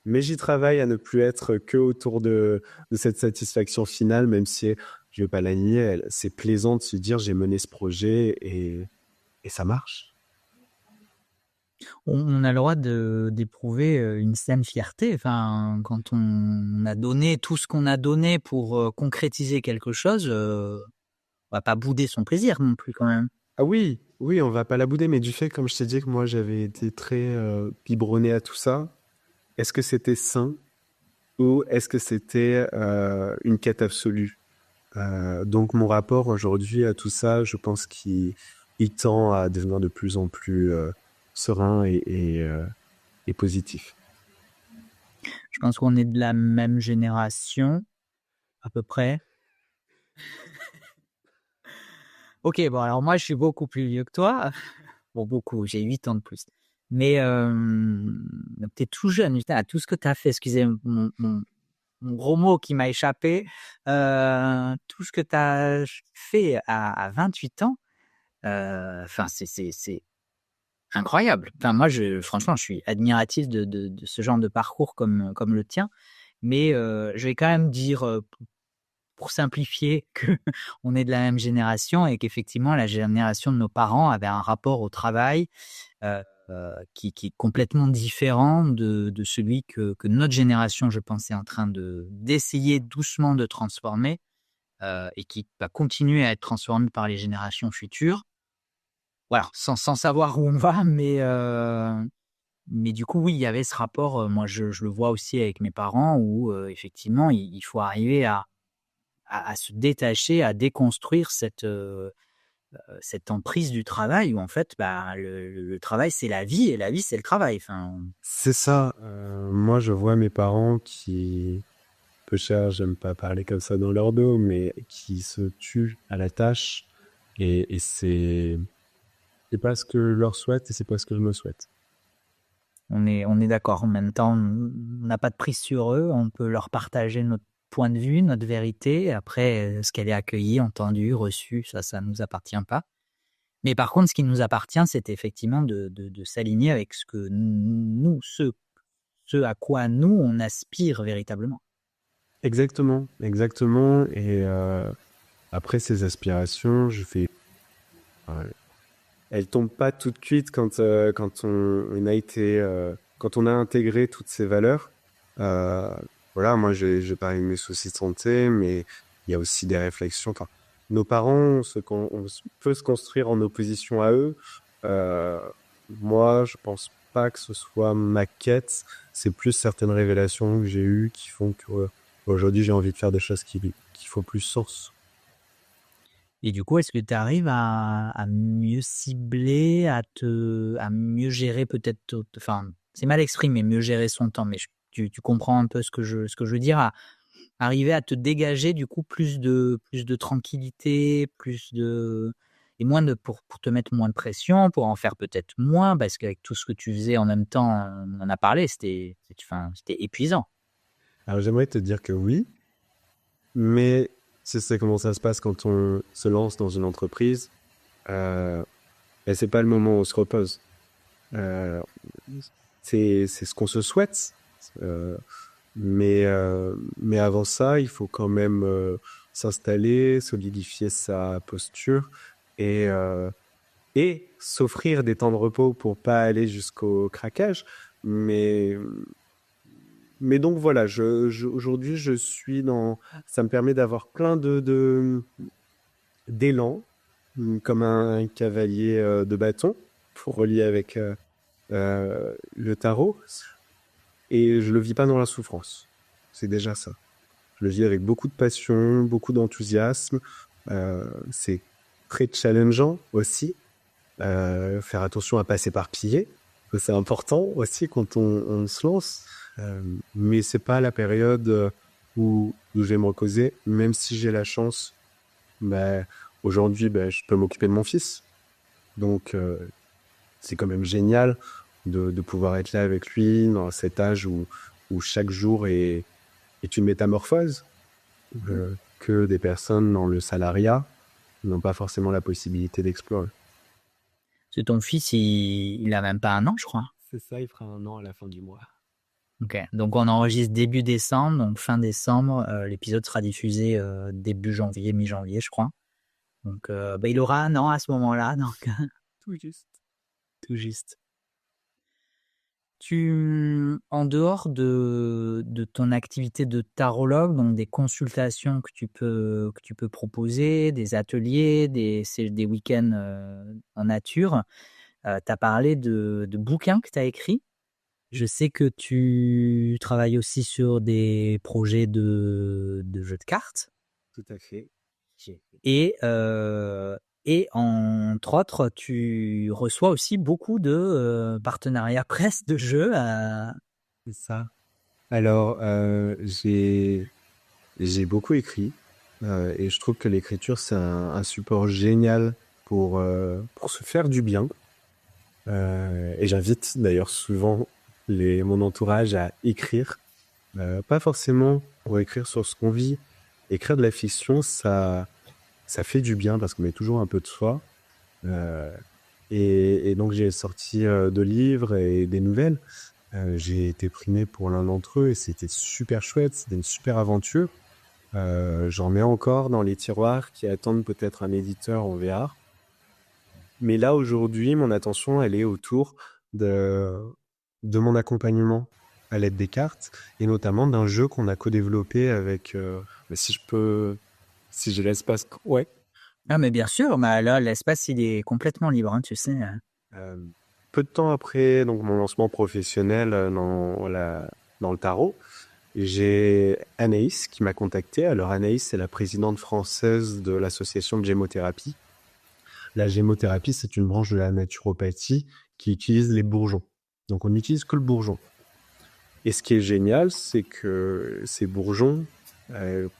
Speaker 2: mais j'y travaille à ne plus être que autour de cette satisfaction finale, même si, je ne vais pas la nier, c'est plaisant de se dire j'ai mené ce projet et ça marche.
Speaker 1: On a le droit d'éprouver une saine fierté. Enfin, quand on a donné tout ce qu'on a donné pour concrétiser quelque chose, on va pas bouder son plaisir non plus quand même.
Speaker 2: Ah oui, Oui, on va pas la bouder, mais du fait, comme je t'ai dit, que moi j'avais été très biberonné à tout ça, est-ce que c'était sain ou est-ce que c'était une quête absolue? Donc mon rapport aujourd'hui à tout ça, je pense qu'il tend à devenir de plus en plus serein et positif.
Speaker 1: Je pense qu'on est de la même génération, à peu près. Ok, bon, alors moi, je suis beaucoup plus vieux que toi. Bon, beaucoup, j'ai 8 ans de plus. Mais t'es tout jeune, putain, tout ce que t'as fait, excusez mon gros mot qui m'a échappé, tout ce que t'as fait à 28 ans, enfin, c'est incroyable. Enfin, moi, franchement, je suis admiratif de ce genre de parcours comme le tien. Mais je vais quand même dire, pour simplifier, que on est de la même génération et qu'effectivement, la génération de nos parents avait un rapport au travail qui est complètement différent de celui que notre génération, je pense, est en train d'essayer doucement de transformer et qui va continuer à être transformé par les générations futures. Voilà, sans savoir où on va, mais du coup, oui, il y avait ce rapport. Moi, je le vois aussi avec mes parents où effectivement, il faut arriver à se détacher, à déconstruire cette emprise du travail où en fait, bah, le travail, c'est la vie et la vie, c'est le travail. Enfin,
Speaker 2: C'est ça. Moi, je vois mes parents qui, peu cher, j'aime pas parler comme ça dans leur dos, mais qui se tuent à la tâche et c'est pas ce que je leur souhaite et c'est pas ce que je me souhaite.
Speaker 1: on est d'accord. En même temps, on n'a pas de prise sur eux. On peut leur partager notre point de vue, notre vérité. Après, ce qu'elle est accueillie, entendue, reçue, ça nous appartient pas. Mais par contre, ce qui nous appartient, c'est effectivement de s'aligner avec ce que nous, ce à quoi nous, on aspire véritablement.
Speaker 2: Exactement, exactement. Et après ces aspirations, euh, elles tombent pas tout de suite quand on a été, quand on a intégré toutes ces valeurs. Euh, voilà, moi j'ai parlé de mes soucis de santé, mais il y a aussi des réflexions. Enfin, nos parents, on peut se construire en opposition à eux. Euh, Moi, je pense pas que ce soit ma quête. C'est plus certaines révélations que j'ai eues qui font que aujourd'hui j'ai envie de faire des choses qui font plus sens.
Speaker 1: Et du coup, est-ce que tu arrives à mieux cibler, à mieux gérer peut-être, enfin, c'est mal exprimé, mieux gérer son temps, mais tu comprends un peu ce que je veux dire, à arriver à te dégager du coup plus de tranquillité, et moins pour te mettre moins de pression, pour en faire peut-être moins, parce qu'avec tout ce que tu faisais en même temps, on en a parlé, enfin, c'était épuisant.
Speaker 2: Alors j'aimerais te dire que oui, mais tu sais comment ça se passe quand on se lance dans une entreprise. Et c'est pas le moment où on se repose. Euh, c'est ce qu'on se souhaite. Euh, mais avant ça, il faut quand même s'installer, solidifier sa posture et, euh, et s'offrir des temps de repos pour pas aller jusqu'au craquage. Mais, mais donc voilà, aujourd'hui, je suis dans. Ça me permet d'avoir plein d'élan, comme un cavalier de bâton, pour relier avec le tarot. Et je le vis pas dans la souffrance. C'est déjà ça. Je le vis avec beaucoup de passion, beaucoup d'enthousiasme. C'est très challengeant aussi. Faire attention à pas s'éparpiller. C'est important aussi quand on se lance. Mais c'est pas la période où je vais me reposer, même si j'ai la chance. Ben, aujourd'hui, ben, je peux m'occuper de mon fils. Donc, c'est quand même génial de pouvoir être là avec lui dans cet âge où chaque jour est une métamorphose, que des personnes dans le salariat n'ont pas forcément la possibilité d'explorer.
Speaker 1: C'est ton fils, il a même pas un an, je crois.
Speaker 2: C'est ça, il fera un an à la fin du mois.
Speaker 1: Ok, donc on enregistre début décembre, donc fin décembre, l'épisode sera diffusé début janvier, mi-janvier, je crois. Donc bah, il aura un an à ce moment-là, donc
Speaker 2: Tout juste.
Speaker 1: tout juste. en dehors de ton activité de tarologue, donc des consultations que tu peux proposer, des ateliers, des week-ends en nature, tu as parlé de bouquins que tu as écrits. Je sais que tu travailles aussi sur des projets de jeux de cartes.
Speaker 2: Tout à fait.
Speaker 1: Et entre autres, tu reçois aussi beaucoup de partenariats presse de jeux.
Speaker 2: C'est ça. Alors, j'ai beaucoup écrit et je trouve que l'écriture, c'est un support génial pour se faire du bien. Et j'invite d'ailleurs souvent mon entourage à écrire. Pas forcément pour écrire sur ce qu'on vit. Écrire de la fiction, ça fait du bien parce qu'on met toujours un peu de soi. Et donc j'ai sorti 2 livres et des nouvelles. J'ai été primé pour l'un d'entre eux et c'était super chouette. C'était une super aventure. J'en mets encore dans les tiroirs qui attendent peut-être un éditeur en VR. Mais là, aujourd'hui, mon attention, elle est autour de mon accompagnement à l'aide des cartes et notamment d'un jeu qu'on a co-développé avec, si j'ai l'espace, ouais.
Speaker 1: Ah, mais bien sûr, mais là, l'espace, il est complètement libre, hein, tu sais.
Speaker 2: Euh, Peu de temps après donc mon lancement professionnel dans le tarot, j'ai Anaïs qui m'a contacté. Alors Anaïs, c'est la présidente française de l'association de gémothérapie. La gémothérapie, c'est une branche de la naturopathie qui utilise les bourgeons. Donc on n'utilise que le bourgeon. Et ce qui est génial, c'est que ces bourgeons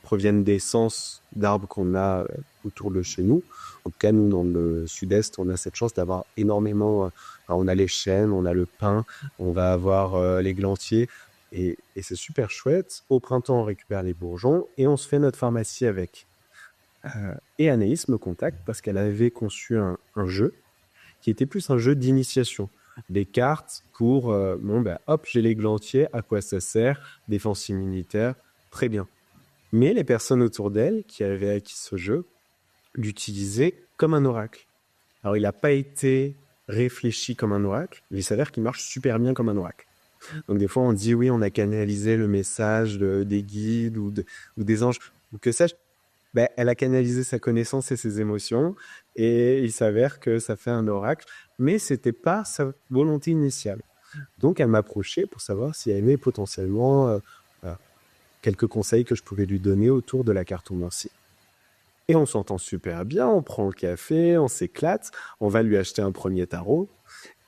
Speaker 2: proviennent d'essences d'arbres qu'on a autour de chez nous. En tout cas, nous, dans le sud-est, on a cette chance d'avoir énormément... on a les chênes, on a le pin, on va avoir l'églantier. Et c'est super chouette. Au printemps, on récupère les bourgeons et on se fait notre pharmacie avec. Et Anaïs me contacte parce qu'elle avait conçu un jeu qui était plus un jeu d'initiation. Des cartes pour, hop, j'ai l'églantier, à quoi ça sert? Défense immunitaire, très bien. Mais les personnes autour d'elle qui avaient acquis ce jeu l'utilisaient comme un oracle. Alors, il n'a pas été réfléchi comme un oracle, mais il s'avère qu'il marche super bien comme un oracle. Donc, des fois, on dit, oui, on a canalisé le message des guides ou des anges, ou que sais-je. Ben, elle a canalisé sa connaissance et ses émotions, et il s'avère que ça fait un oracle, mais c'était pas sa volonté initiale. Donc, elle m'approchait pour savoir s'il y avait potentiellement quelques conseils que je pouvais lui donner autour de la cartomancie. Et on s'entend super bien, on prend le café, on s'éclate, on va lui acheter un premier tarot,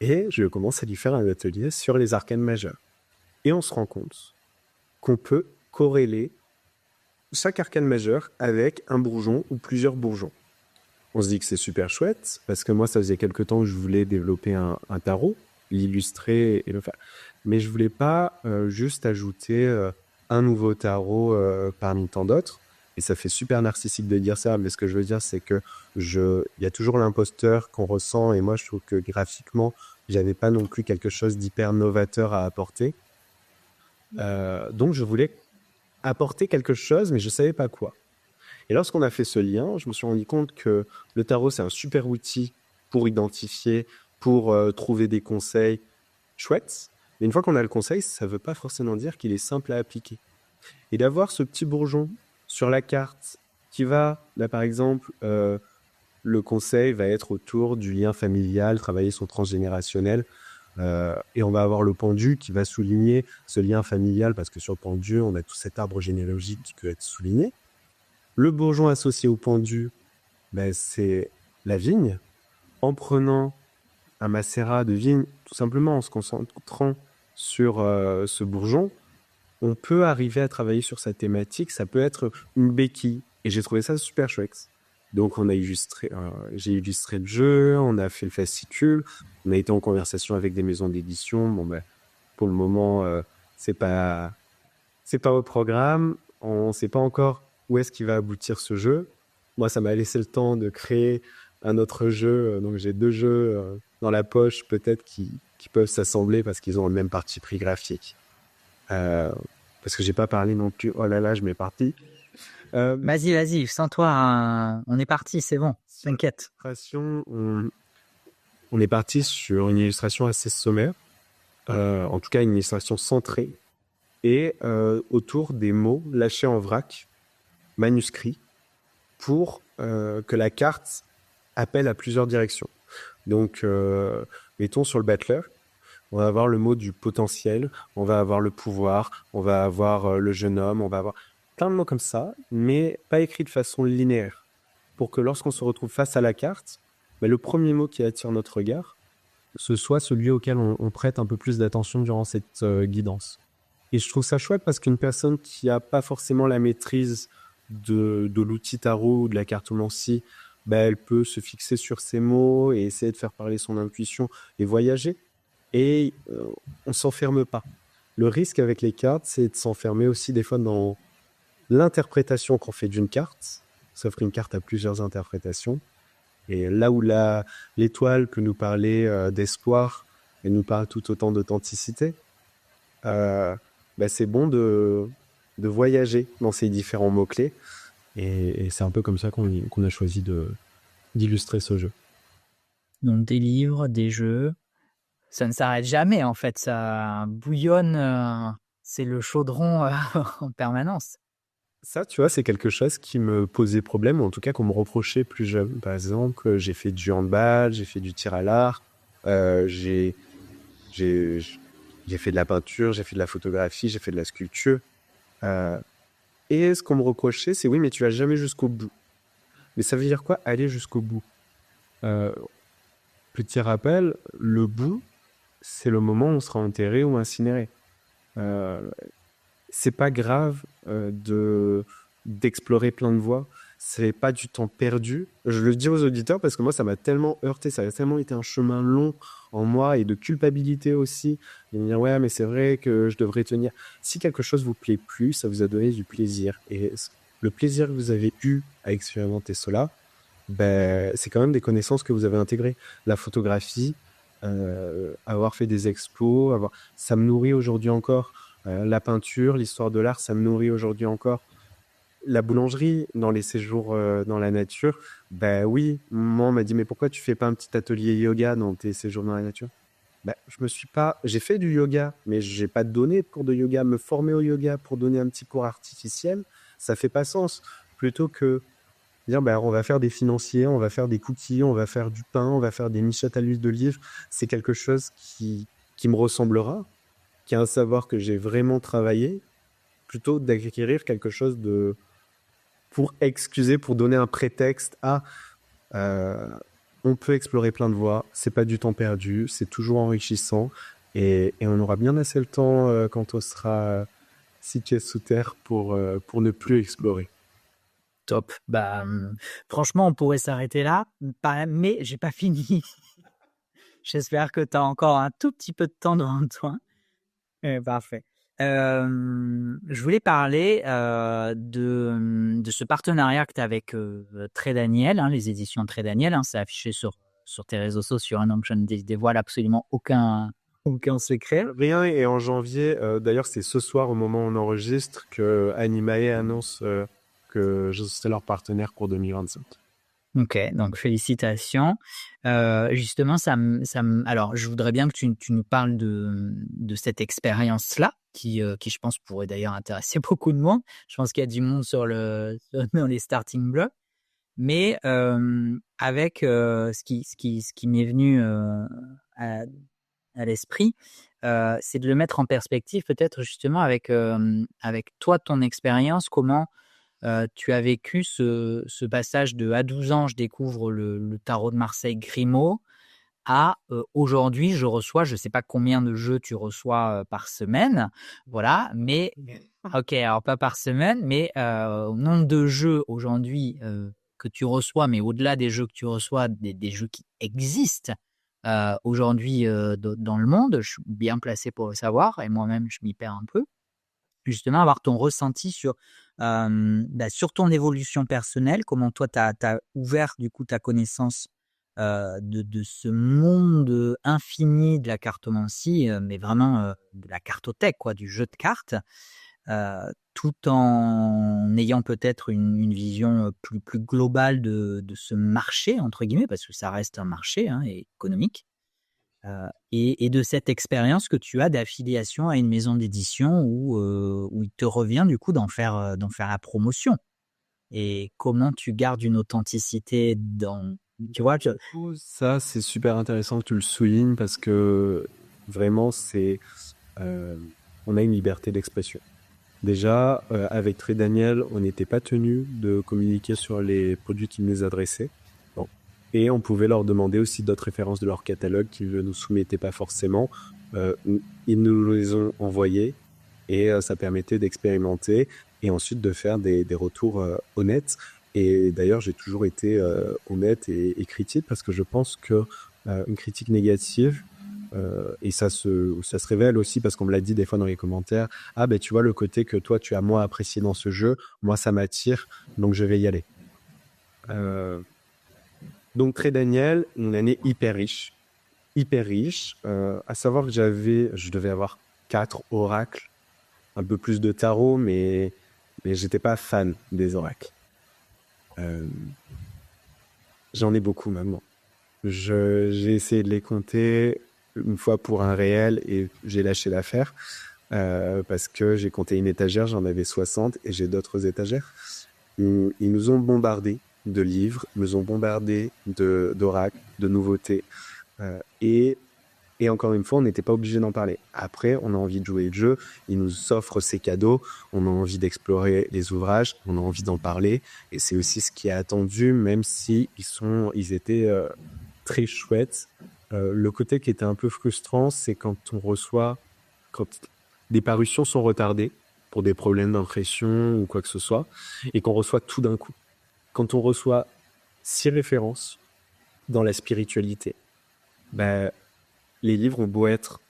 Speaker 2: et je commence à lui faire un atelier sur les arcanes majeures. Et on se rend compte qu'on peut corréler chaque arcane majeur avec un bourgeon ou plusieurs bourgeons. On se dit que c'est super chouette, parce que moi, ça faisait quelque temps que je voulais développer un tarot, l'illustrer et le faire. Mais je voulais pas juste ajouter un nouveau tarot parmi tant d'autres. Et ça fait super narcissique de dire ça, mais ce que je veux dire, c'est que il y a toujours l'imposteur qu'on ressent, et moi, je trouve que graphiquement, j'avais pas non plus quelque chose d'hyper novateur à apporter. Donc, je voulais apporter quelque chose, mais je savais pas quoi. Et lorsqu'on a fait ce lien, je me suis rendu compte que le tarot, c'est un super outil pour identifier, pour trouver des conseils chouettes. Mais une fois qu'on a le conseil, ça ne veut pas forcément dire qu'il est simple à appliquer. Et d'avoir ce petit bourgeon sur la carte qui va, là par exemple, le conseil va être autour du lien familial, travailler son transgénérationnel. Et on va avoir le pendu qui va souligner ce lien familial, parce que sur le pendu, on a tout cet arbre généalogique qui peut être souligné. Le bourgeon associé au pendu, c'est la vigne. En prenant un macérat de vigne, tout simplement en se concentrant sur ce bourgeon, on peut arriver à travailler sur sa thématique. Ça peut être une béquille. Et j'ai trouvé ça super chouette. Donc j'ai illustré le jeu, on a fait le fascicule, on a été en conversation avec des maisons d'édition. Pour le moment, c'est pas au programme. On ne sait pas encore où est-ce qu'il va aboutir ce jeu. Moi, ça m'a laissé le temps de créer un autre jeu. Donc, j'ai 2 jeux dans la poche, peut-être, qui peuvent s'assembler parce qu'ils ont le même parti pris graphique. Parce que j'ai pas parlé non plus. Oh là là, je m'éparpille.
Speaker 1: Vas-y, sans toi, on est parti, c'est bon, t'inquiète.
Speaker 2: On est parti sur une illustration assez sommaire. en tout cas une illustration centrée, et autour des mots lâchés en vrac, manuscrits, pour que la carte appelle à plusieurs directions. Donc, mettons sur le Battler, on va avoir le mot du potentiel, on va avoir le pouvoir, on va avoir le jeune homme, on va avoir plein de mots comme ça, mais pas écrits de façon linéaire. Pour que lorsqu'on se retrouve face à la carte, le premier mot qui attire notre regard, ce soit celui auquel on prête un peu plus d'attention durant cette guidance. Et je trouve ça chouette parce qu'une personne qui n'a pas forcément la maîtrise de l'outil tarot ou de la cartomancie, elle peut se fixer sur ses mots et essayer de faire parler son intuition et voyager. Et on s'enferme pas. Le risque avec les cartes, c'est de s'enfermer aussi des fois dans l'interprétation qu'on fait d'une carte. S'offre une carte à plusieurs interprétations. Et là où l'étoile peut nous parler d'espoir, elle nous parle tout autant d'authenticité. C'est bon de voyager dans ces différents mots-clés. Et c'est un peu comme ça qu'on a choisi d'illustrer ce jeu.
Speaker 1: Donc des livres, des jeux, ça ne s'arrête jamais en fait, ça bouillonne, c'est le chaudron en permanence.
Speaker 2: Ça, tu vois, c'est quelque chose qui me posait problème, ou en tout cas qu'on me reprochait plus jeune. Par exemple, j'ai fait du handball, j'ai fait du tir à l'arc, j'ai fait de la peinture, j'ai fait de la photographie, j'ai fait de la sculpture. Et ce qu'on me reprochait, c'est oui, mais tu vas jamais jusqu'au bout. Mais ça veut dire quoi, aller jusqu'au bout? Petit rappel, le bout, c'est le moment où on sera enterré ou incinéré. C'est pas grave d'explorer plein de voies. C'est pas du temps perdu. Je le dis aux auditeurs parce que moi, ça m'a tellement heurté. Ça a tellement été un chemin long en moi et de culpabilité aussi. Et me dire, ouais, mais c'est vrai que je devrais tenir. Si quelque chose vous plaît plus, ça vous a donné du plaisir. Et le plaisir que vous avez eu à expérimenter cela, c'est quand même des connaissances que vous avez intégrées. La photographie, avoir fait des expos, ça me nourrit aujourd'hui encore. La peinture, l'histoire de l'art, ça me nourrit aujourd'hui encore. La boulangerie, dans les séjours dans la nature, oui, maman m'a dit, mais pourquoi tu fais pas un petit atelier yoga dans tes séjours dans la nature? J'ai fait du yoga, mais j'ai pas donné de cours de yoga. Me former au yoga pour donner un petit cours artificiel, ça fait pas sens. Plutôt que dire, on va faire des financiers, on va faire des cookies, on va faire du pain, on va faire des michettes à l'huile d'olive, c'est quelque chose qui me ressemblera, qui a un savoir que j'ai vraiment travaillé, plutôt d'acquérir quelque chose pour donner un prétexte à on peut explorer plein de voies, c'est pas du temps perdu, c'est toujours enrichissant et on aura bien assez le temps quand on sera situé sous terre pour ne plus explorer.
Speaker 1: Top. Franchement, on pourrait s'arrêter là, mais j'ai pas fini. J'espère que tu as encore un tout petit peu de temps devant toi. Parfait. Je voulais parler de ce partenariat que tu as avec Très Daniel, les éditions Très Daniel. C'est affiché sur tes réseaux sociaux. Donc je ne dévoile absolument aucun secret.
Speaker 2: Rien, et en janvier, d'ailleurs c'est ce soir au moment où on enregistre que Animae annonce que c'est leur partenaire pour 2025.
Speaker 1: Ok, donc félicitations. Justement, alors je voudrais bien que tu nous parles de cette expérience-là, qui je pense pourrait d'ailleurs intéresser beaucoup de monde. Je pense qu'il y a du monde dans les starting blocks, mais avec ce qui m'est venu à l'esprit, c'est de le mettre en perspective peut-être justement avec toi, ton expérience, comment tu as vécu ce passage de à 12 ans, je découvre le tarot de Marseille Grimaud, à aujourd'hui, je reçois, je ne sais pas combien de jeux tu reçois par semaine, voilà, mais ok, alors pas par semaine, mais au nombre de jeux aujourd'hui que tu reçois, mais au-delà des jeux que tu reçois, des jeux qui existent aujourd'hui dans le monde, je suis bien placé pour le savoir, et moi-même, je m'y perds un peu. Justement, avoir ton ressenti sur ton évolution personnelle, comment toi, tu as ouvert du coup ta connaissance de ce monde infini de la cartomancie, mais vraiment de la cartothèque, quoi, du jeu de cartes, tout en ayant peut-être une vision plus globale de ce marché, entre guillemets, parce que ça reste un marché économique. Et de cette expérience que tu as d'affiliation à une maison d'édition où il te revient du coup d'en faire la promotion. Et comment tu gardes une authenticité dans, tu vois,
Speaker 2: Ça, c'est super intéressant que tu le soulignes parce que vraiment, on a une liberté d'expression. Déjà, avec Très Daniel, on n'était pas tenu de communiquer sur les produits qu'ils nous adressaient. Bon. Et on pouvait leur demander aussi d'autres références de leur catalogue qu'ils ne nous soumettaient pas forcément. Ils nous les ont envoyés et ça permettait d'expérimenter et ensuite de faire des retours honnêtes. Et d'ailleurs, j'ai toujours été honnête et critique parce que je pense que une critique négative, et ça se révèle aussi parce qu'on me l'a dit des fois dans les commentaires. Ah ben tu vois le côté que toi tu as moins apprécié dans ce jeu, moi ça m'attire, donc je vais y aller. Donc Très Daniel, une année hyper riche. Hyper riche. À savoir que je devais avoir 4 oracles, un peu plus de tarot, mais j'étais pas fan des oracles. J'en ai beaucoup maintenant. J'ai essayé de les compter une fois pour un réel et j'ai lâché l'affaire parce que j'ai compté une étagère, j'en avais 60 et j'ai d'autres étagères. Ils nous ont bombardé de livres, ils nous ont bombardé d'oracles, de nouveautés et encore une fois, on n'était pas obligé d'en parler. Après, on a envie de jouer le jeu, ils nous offrent ces cadeaux, on a envie d'explorer les ouvrages, on a envie d'en parler et c'est aussi ce qui est attendu, même si ils étaient très chouette. Le côté qui était un peu frustrant, c'est quand des parutions sont retardées pour des problèmes d'impression ou quoi que ce soit, et qu'on reçoit tout d'un coup. Quand on reçoit 6 références dans la spiritualité, ben, les livres ont beau être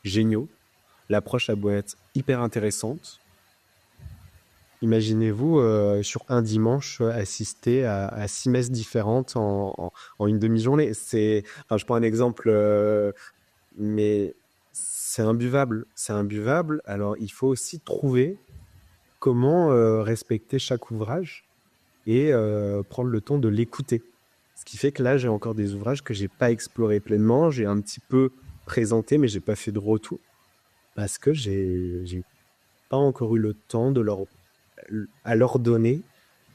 Speaker 2: géniaux, l'approche a beau être hyper intéressante. Imaginez-vous sur un dimanche assister à 6 messes différentes en une demi-journée. Je prends un exemple, mais c'est imbuvable. C'est imbuvable. Alors il faut aussi trouver comment respecter chaque ouvrage et prendre le temps de l'écouter. Ce qui fait que là, j'ai encore des ouvrages que j'ai pas explorés pleinement. J'ai un petit peu présenté, mais j'ai pas fait de retour parce que j'ai pas encore eu le temps à leur donner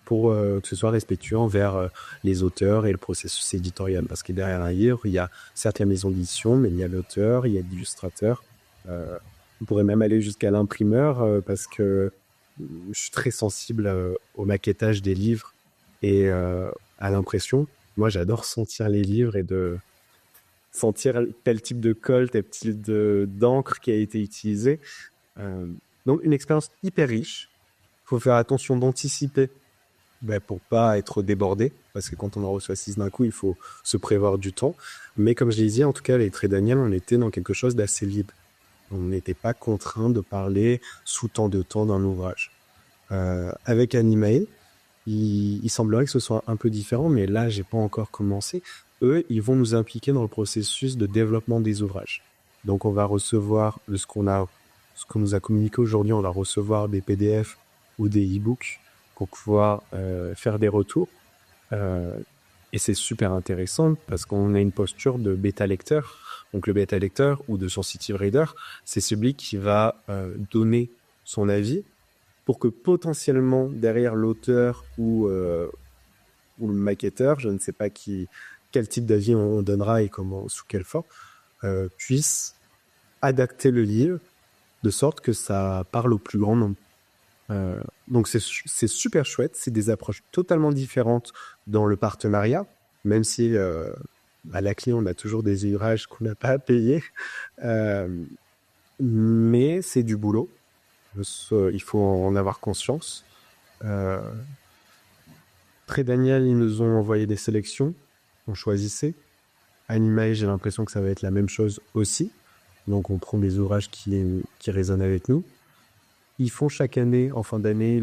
Speaker 2: pour que ce soit respectueux envers les auteurs et le processus éditorial. Parce que derrière un livre, il y a certaines maisons d'édition, mais il y a l'auteur, il y a l'illustrateur. On pourrait même aller jusqu'à l'imprimeur parce que je suis très sensible au maquettage des livres et à l'impression. Moi, j'adore sentir les livres et de sentir tel type de colle, tel type d'encre qui a été utilisé. Donc, une expérience hyper riche. Il faut faire attention d'anticiper pour pas être débordé, parce que quand on en reçoit 6 d'un coup, il faut se prévoir du temps. Mais comme je l'ai dit, en tout cas, les Très Daniel, on était dans quelque chose d'assez libre. On n'était pas contraint de parler sous tant de temps d'un ouvrage. Avec Animae, il semblerait que ce soit un peu différent, mais là, j'ai pas encore commencé. Eux, ils vont nous impliquer dans le processus de développement des ouvrages. Donc, on va recevoir ce qu'on nous a communiqué aujourd'hui, on va recevoir des PDF ou des e-books pour pouvoir faire des retours. Et c'est super intéressant parce qu'on a une posture de bêta lecteur. Donc, le bêta lecteur ou de sensitive reader, c'est celui qui va donner son avis pour que potentiellement derrière l'auteur ou le maquetteur, je ne sais pas quel type d'avis on donnera et comment, sous quelle forme, puisse adapter le livre de sorte que ça parle au plus grand nombre. Donc c'est super chouette, c'est des approches totalement différentes dans le partenariat, même si à la clé on a toujours des ouvrages qu'on n'a pas à payer, mais c'est du boulot. Il faut en avoir conscience. Très Daniel, ils nous ont envoyé des sélections, on choisissait. Animae, j'ai l'impression que ça va être la même chose aussi. Donc on prend des ouvrages qui résonnent avec nous. Ils font chaque année, en fin d'année,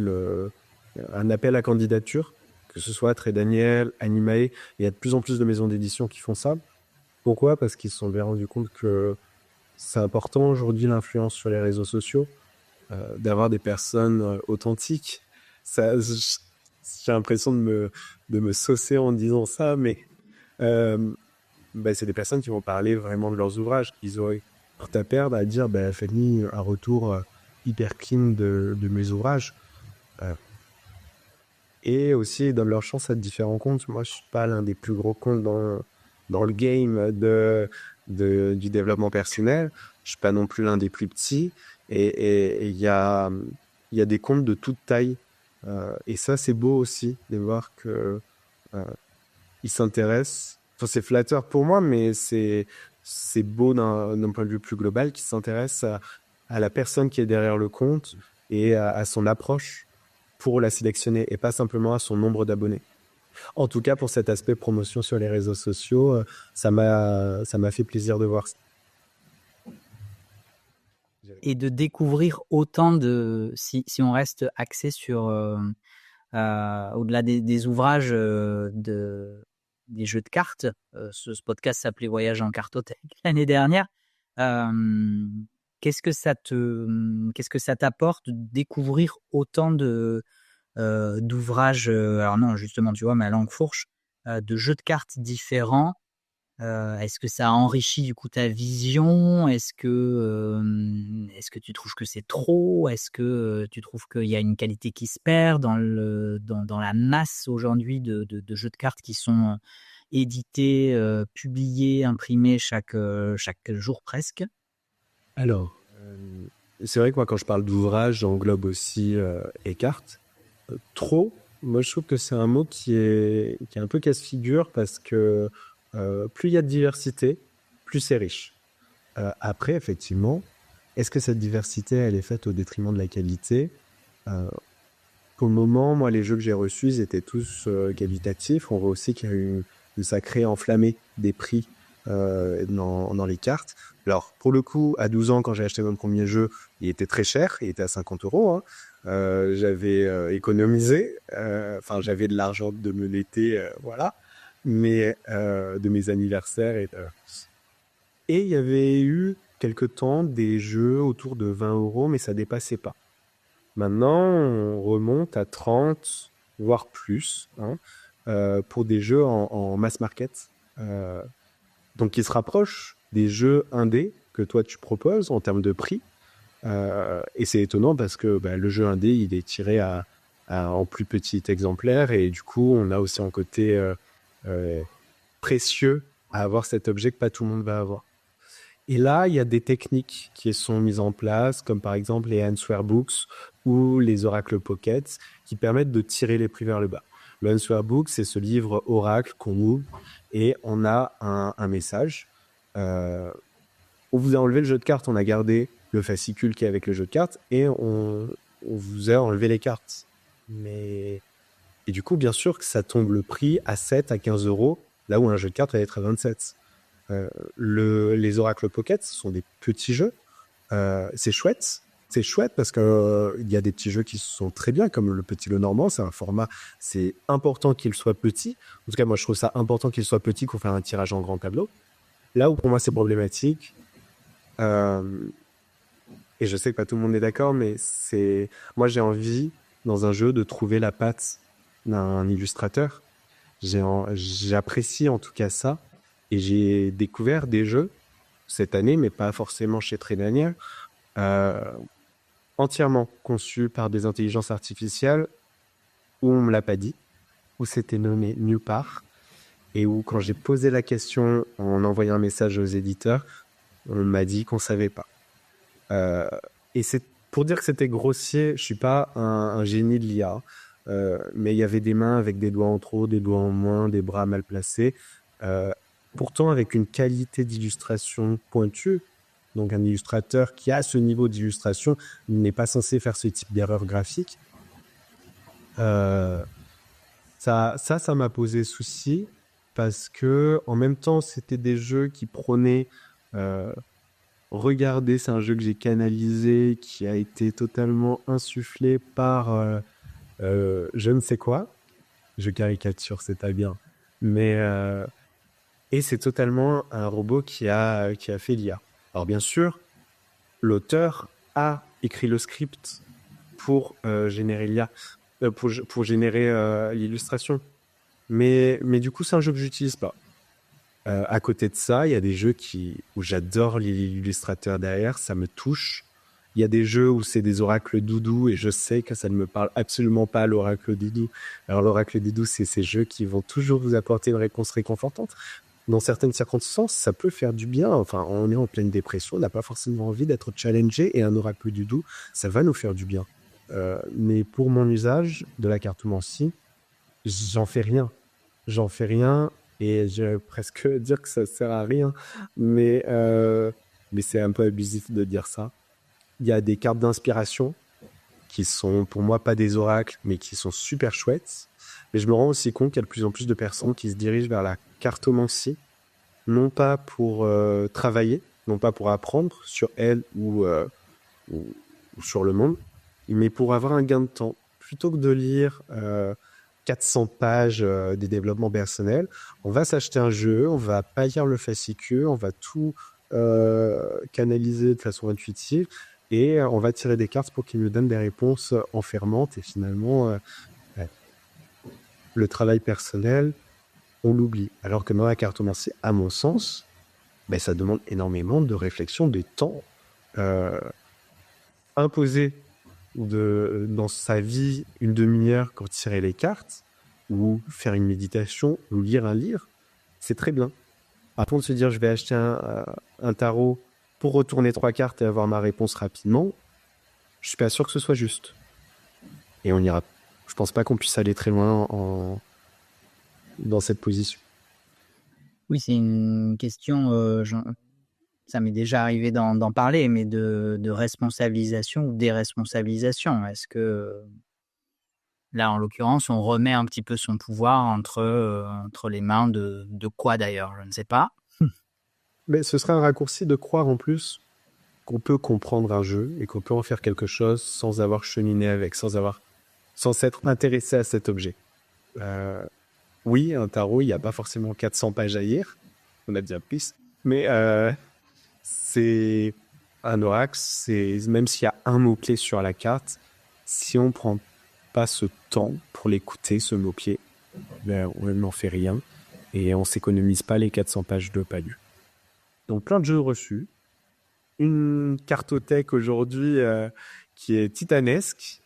Speaker 2: un appel à candidature, que ce soit Très Daniel, Animae. Il y a de plus en plus de maisons d'édition qui font ça. Pourquoi ? Parce qu'ils se sont bien rendus compte que c'est important aujourd'hui l'influence sur les réseaux sociaux, d'avoir des personnes authentiques. Ça, j'ai l'impression de me saucer en disant ça, mais c'est des personnes qui vont parler vraiment de leurs ouvrages. Ils auraient tout à perdre à dire, faites-moi un retour hyper clean de mes ouvrages. Et aussi, ils donnent leur chance à différents comptes. Moi, je suis pas l'un des plus gros comptes dans le game du développement personnel. Je suis pas non plus l'un des plus petits. Et il y a des comptes de toute taille. Et ça, c'est beau aussi de voir que ils s'intéressent. Enfin, c'est flatteur pour moi, mais c'est beau d'un point de vue plus global qu'ils s'intéressent à la personne qui est derrière le compte et à son approche pour la sélectionner et pas simplement à son nombre d'abonnés. En tout cas, pour cet aspect promotion sur les réseaux sociaux, ça m'a fait plaisir de voir ça.
Speaker 1: Et de découvrir autant de... Si on reste axé sur... au-delà des ouvrages des jeux de cartes, ce podcast s'appelait Voyage en cartothèque l'année dernière. Qu'est-ce que ça t'apporte de découvrir autant d'ouvrages, alors non, justement, tu vois, ma langue fourche, de jeux de cartes différents? Est-ce que ça enrichit du coup ta vision? Est-ce que tu trouves que c'est trop? Est-ce que tu trouves qu'il y a une qualité qui se perd dans la masse aujourd'hui de jeux de cartes qui sont édités, publiés, imprimés chaque jour presque?
Speaker 2: Alors, c'est vrai que moi, quand je parle d'ouvrage, j'englobe aussi et cartes. Trop, moi, je trouve que c'est un mot qui est un peu casse-figure parce que plus il y a de diversité, plus c'est riche. Après, effectivement, est-ce que cette diversité, elle est faite au détriment de la qualité? Pour le moment, moi, les jeux que j'ai reçus, ils étaient tous qualitatifs. On voit aussi qu'il y a eu une sacrée enflammée des prix dans les cartes. Alors, pour le coup, à 12 ans, quand j'ai acheté mon premier jeu, il était très cher, il était à 50 €. Hein. J'avais économisé, j'avais de l'argent de me l'été, voilà, mais de mes anniversaires. Et il y avait eu quelque temps des jeux autour de 20 €, mais ça dépassait pas. Maintenant, on remonte à 30, voire plus, hein, pour des jeux en mass market. Donc, qui se rapprochent des jeux indés que toi tu proposes en termes de prix. Et c'est étonnant parce que le jeu indé, il est tiré en plus petit exemplaire et du coup, on a aussi un côté précieux à avoir cet objet que pas tout le monde va avoir. Et là, il y a des techniques qui sont mises en place, comme par exemple les Answer Books ou les Oracle Pockets, qui permettent de tirer les prix vers le bas. Le Answer Book, c'est ce livre Oracle qu'on ouvre et on a un message. On vous a enlevé le jeu de cartes, on a gardé le fascicule qui est avec le jeu de cartes et on vous a enlevé les cartes. Et du coup, bien sûr que ça tombe le prix à 7 à 15 €, là où un jeu de cartes va être à 27. Les Oracle Pocket sont des petits jeux. C'est chouette. C'est chouette parce que il y a des petits jeux qui sont très bien, comme le Petit Lenormand. C'est un format, c'est important qu'il soit petit. En tout cas, moi, je trouve ça important qu'il soit petit pour faire un tirage en grand tableau. Là où pour moi, c'est problématique, et je sais que pas tout le monde est d'accord, mais moi, j'ai envie, dans un jeu, de trouver la patte d'un illustrateur. J'apprécie en tout cas ça. Et j'ai découvert des jeux cette année, mais pas forcément chez Trédaniel, entièrement conçus par des intelligences artificielles, où on me l'a pas dit, où c'était nommé nulle part, et où quand j'ai posé la question en envoyant un message aux éditeurs, on m'a dit qu'on savait pas. Et c'est pour dire que c'était grossier, je suis pas un génie de l'IA, mais il y avait des mains avec des doigts en trop, des doigts en moins, des bras mal placés. Pourtant avec une qualité d'illustration pointue. Donc un illustrateur qui a ce niveau d'illustration n'est pas censé faire ce type d'erreur graphique. Ça m'a posé souci parce que en même temps c'était des jeux qui prônaient regardez, c'est un jeu que j'ai canalisé, qui a été totalement insufflé par je ne sais quoi. Je caricature, c'est pas bien. Mais et c'est totalement un robot qui a fait l'IA. Alors bien sûr, l'auteur a écrit le script pour générer l'IA, pour générer l'illustration. Mais du coup, c'est un jeu que j'utilise pas. À côté de ça, il y a des jeux où j'adore l'illustrateur derrière, ça me touche. Il y a des jeux où c'est des oracles doudou et je sais que ça ne me parle absolument pas, l'oracle doudou. Alors l'oracle doudou, c'est ces jeux qui vont toujours vous apporter une réponse réconfortante. Dans certaines circonstances, ça peut faire du bien. Enfin, on est en pleine dépression, on n'a pas forcément envie d'être challengé et un oracle doudou, ça va nous faire du bien. Mais pour mon usage de la cartomancie, j'en fais rien. J'en fais rien et je vais presque dire que ça sert à rien. Mais c'est un peu abusif de dire ça. Il y a des cartes d'inspiration qui sont pour moi pas des oracles, mais qui sont super chouettes. Mais je me rends aussi compte qu'il y a de plus en plus de personnes qui se dirigent vers la cartomancie, non pas pour travailler, non pas pour apprendre sur elles ou sur le monde, mais pour avoir un gain de temps. Plutôt que de lire 400 pages des développements personnels, on va s'acheter un jeu, on va pas lire le fascicule, on va tout canaliser de façon intuitive et on va tirer des cartes pour qu'ils nous donnent des réponses enfermantes et finalement ouais, le travail personnel on l'oublie. Alors que dans la cartomancie, à mon sens, ben, ça demande énormément de réflexion, de temps imposé dans sa vie une demi-heure pour tirer les cartes ou faire une méditation ou lire un livre, c'est très bien. Après, de se dire je vais acheter un tarot pour retourner 3 cartes et avoir ma réponse rapidement, je suis pas sûr que ce soit juste. Et on ira. Je pense pas qu'on puisse aller très loin dans cette position.
Speaker 1: Oui, c'est une question, ça m'est déjà arrivé d'en parler, mais de responsabilisation ou déresponsabilisation. Est-ce que là, en l'occurrence, on remet un petit peu son pouvoir entre les mains de quoi d'ailleurs? Je ne sais pas.
Speaker 2: Mais ce serait un raccourci de croire en plus qu'on peut comprendre un jeu et qu'on peut en faire quelque chose sans avoir cheminé avec, sans s'être intéressé à cet objet. Oui, un tarot, il n'y a pas forcément 400 pages à lire. On a déjà plus. Mais c'est un oracle, même s'il y a un mot-clé sur la carte, si on prend pas ce temps pour l'écouter, ce mot-clé, ben, on n'en fait rien et on s'économise pas les 400 pages de pas lues. Donc plein de jeux reçus. Une cartothèque aujourd'hui qui est titanesque.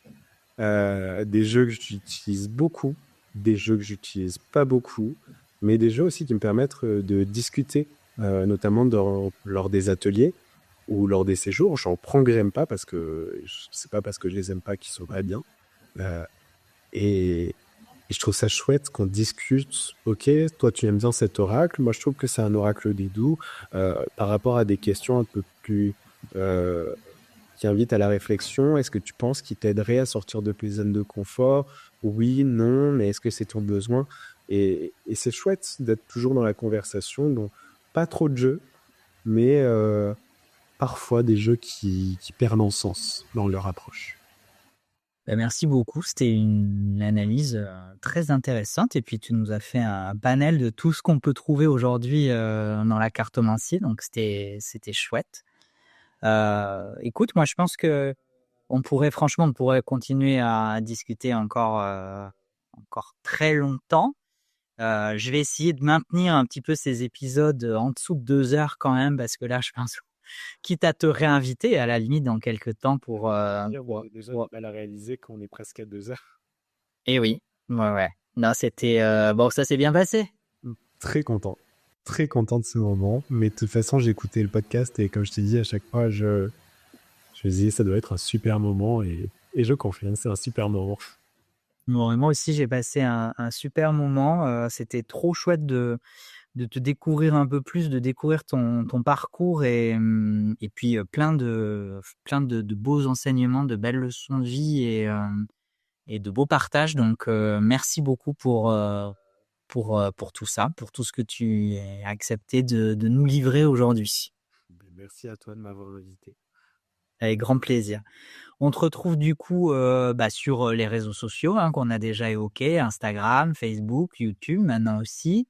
Speaker 2: Des jeux que j'utilise beaucoup, des jeux que j'utilise pas beaucoup, mais des jeux aussi qui me permettent de discuter, notamment lors des ateliers ou lors des séjours. J'en prends que j'aime pas parce que c'est pas parce que je les aime pas qu'ils sont pas bien. Et je trouve ça chouette qu'on discute. Ok, toi tu aimes bien cet oracle, moi je trouve que c'est un oracle des doux par rapport à des questions un peu plus qui invitent à la réflexion. Est-ce que tu penses qu'il t'aiderait à sortir de tes zones de confort? Oui, non, mais est-ce que c'est ton besoin? Et c'est chouette d'être toujours dans la conversation, donc pas trop de jeux, mais parfois des jeux qui perdent en sens dans leur approche.
Speaker 1: Merci beaucoup, c'était une analyse très intéressante et puis tu nous as fait un panel de tout ce qu'on peut trouver aujourd'hui dans la cartomancie, donc c'était chouette. Écoute, moi je pense que on pourrait continuer à discuter encore très longtemps. Je vais essayer de maintenir un petit peu ces épisodes en dessous de 2 heures quand même, parce que là je pense quitte à te réinviter à la limite dans quelques temps pour
Speaker 2: Déjà, elle a réalisé qu'on est presque à 2 heures.
Speaker 1: Eh oui, ouais. Non, c'était bon, ça s'est bien passé.
Speaker 2: Très content de ce moment. Mais de toute façon, j'ai écouté le podcast et comme je t'ai dit, à chaque fois, je me disais, ça doit être un super moment et je confirme, c'est un super moment.
Speaker 1: Bon, et moi aussi, j'ai passé un super moment. C'était trop chouette de te découvrir un peu plus, de découvrir ton parcours et puis plein de beaux enseignements, de belles leçons de vie et de beaux partages. Donc, merci beaucoup pour tout ça, pour tout ce que tu as accepté de nous livrer aujourd'hui.
Speaker 2: Merci à toi de m'avoir invité.
Speaker 1: Avec grand plaisir. On te retrouve du coup sur les réseaux sociaux qu'on a déjà évoqués, Instagram, Facebook, YouTube maintenant aussi.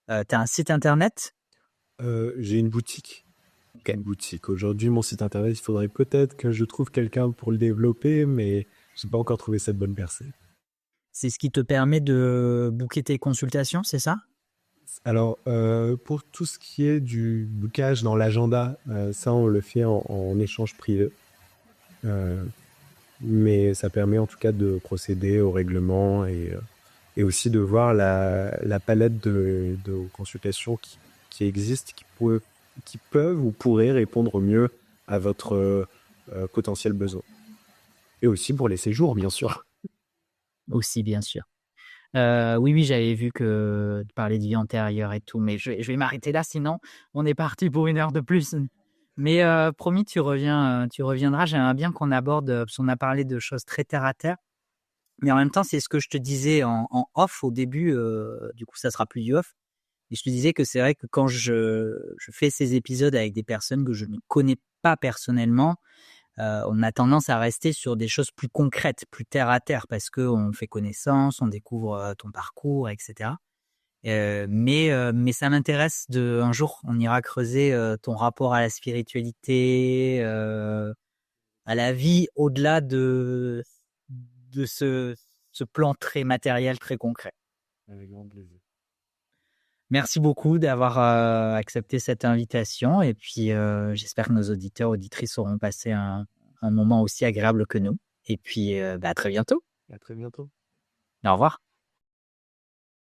Speaker 1: Tu as un site internet?
Speaker 2: J'ai une boutique.
Speaker 1: Okay.
Speaker 2: Une boutique. Aujourd'hui, mon site internet, il faudrait peut-être que je trouve quelqu'un pour le développer, mais je n'ai pas encore trouvé cette bonne personne.
Speaker 1: C'est ce qui te permet de booker tes consultations, c'est ça?
Speaker 2: Alors, pour tout ce qui est du bookage dans l'agenda, ça, on le fait en échange privé. Euh, mais ça permet en tout cas de procéder au règlement et aussi de voir la palette de consultations qui existent, qui peuvent ou pourraient répondre au mieux à votre potentiel besoin. Et aussi pour les séjours, bien sûr.
Speaker 1: Aussi, bien sûr. Oui, oui, j'avais vu que tu parlais de vie antérieure et tout, mais je vais m'arrêter là, sinon on est parti pour 1 heure de plus. Mais promis, tu reviendras. J'aimerais bien qu'on aborde, parce qu'on a parlé de choses très terre à terre, mais en même temps, c'est ce que je te disais en off au début. Du coup, ça sera plus du off. Et je te disais que c'est vrai que quand je fais ces épisodes avec des personnes que je ne connais pas personnellement, on a tendance à rester sur des choses plus concrètes, plus terre à terre, parce que on fait connaissance, on découvre ton parcours, etc. Mais ça m'intéresse un jour, on ira creuser ton rapport à la spiritualité, à la vie au-delà de ce plan très matériel, très concret.
Speaker 2: Avec grand plaisir.
Speaker 1: Merci beaucoup d'avoir accepté cette invitation et puis j'espère que nos auditeurs, auditrices auront passé un moment aussi agréable que nous. Et puis à très bientôt.
Speaker 2: À très bientôt.
Speaker 1: Au revoir.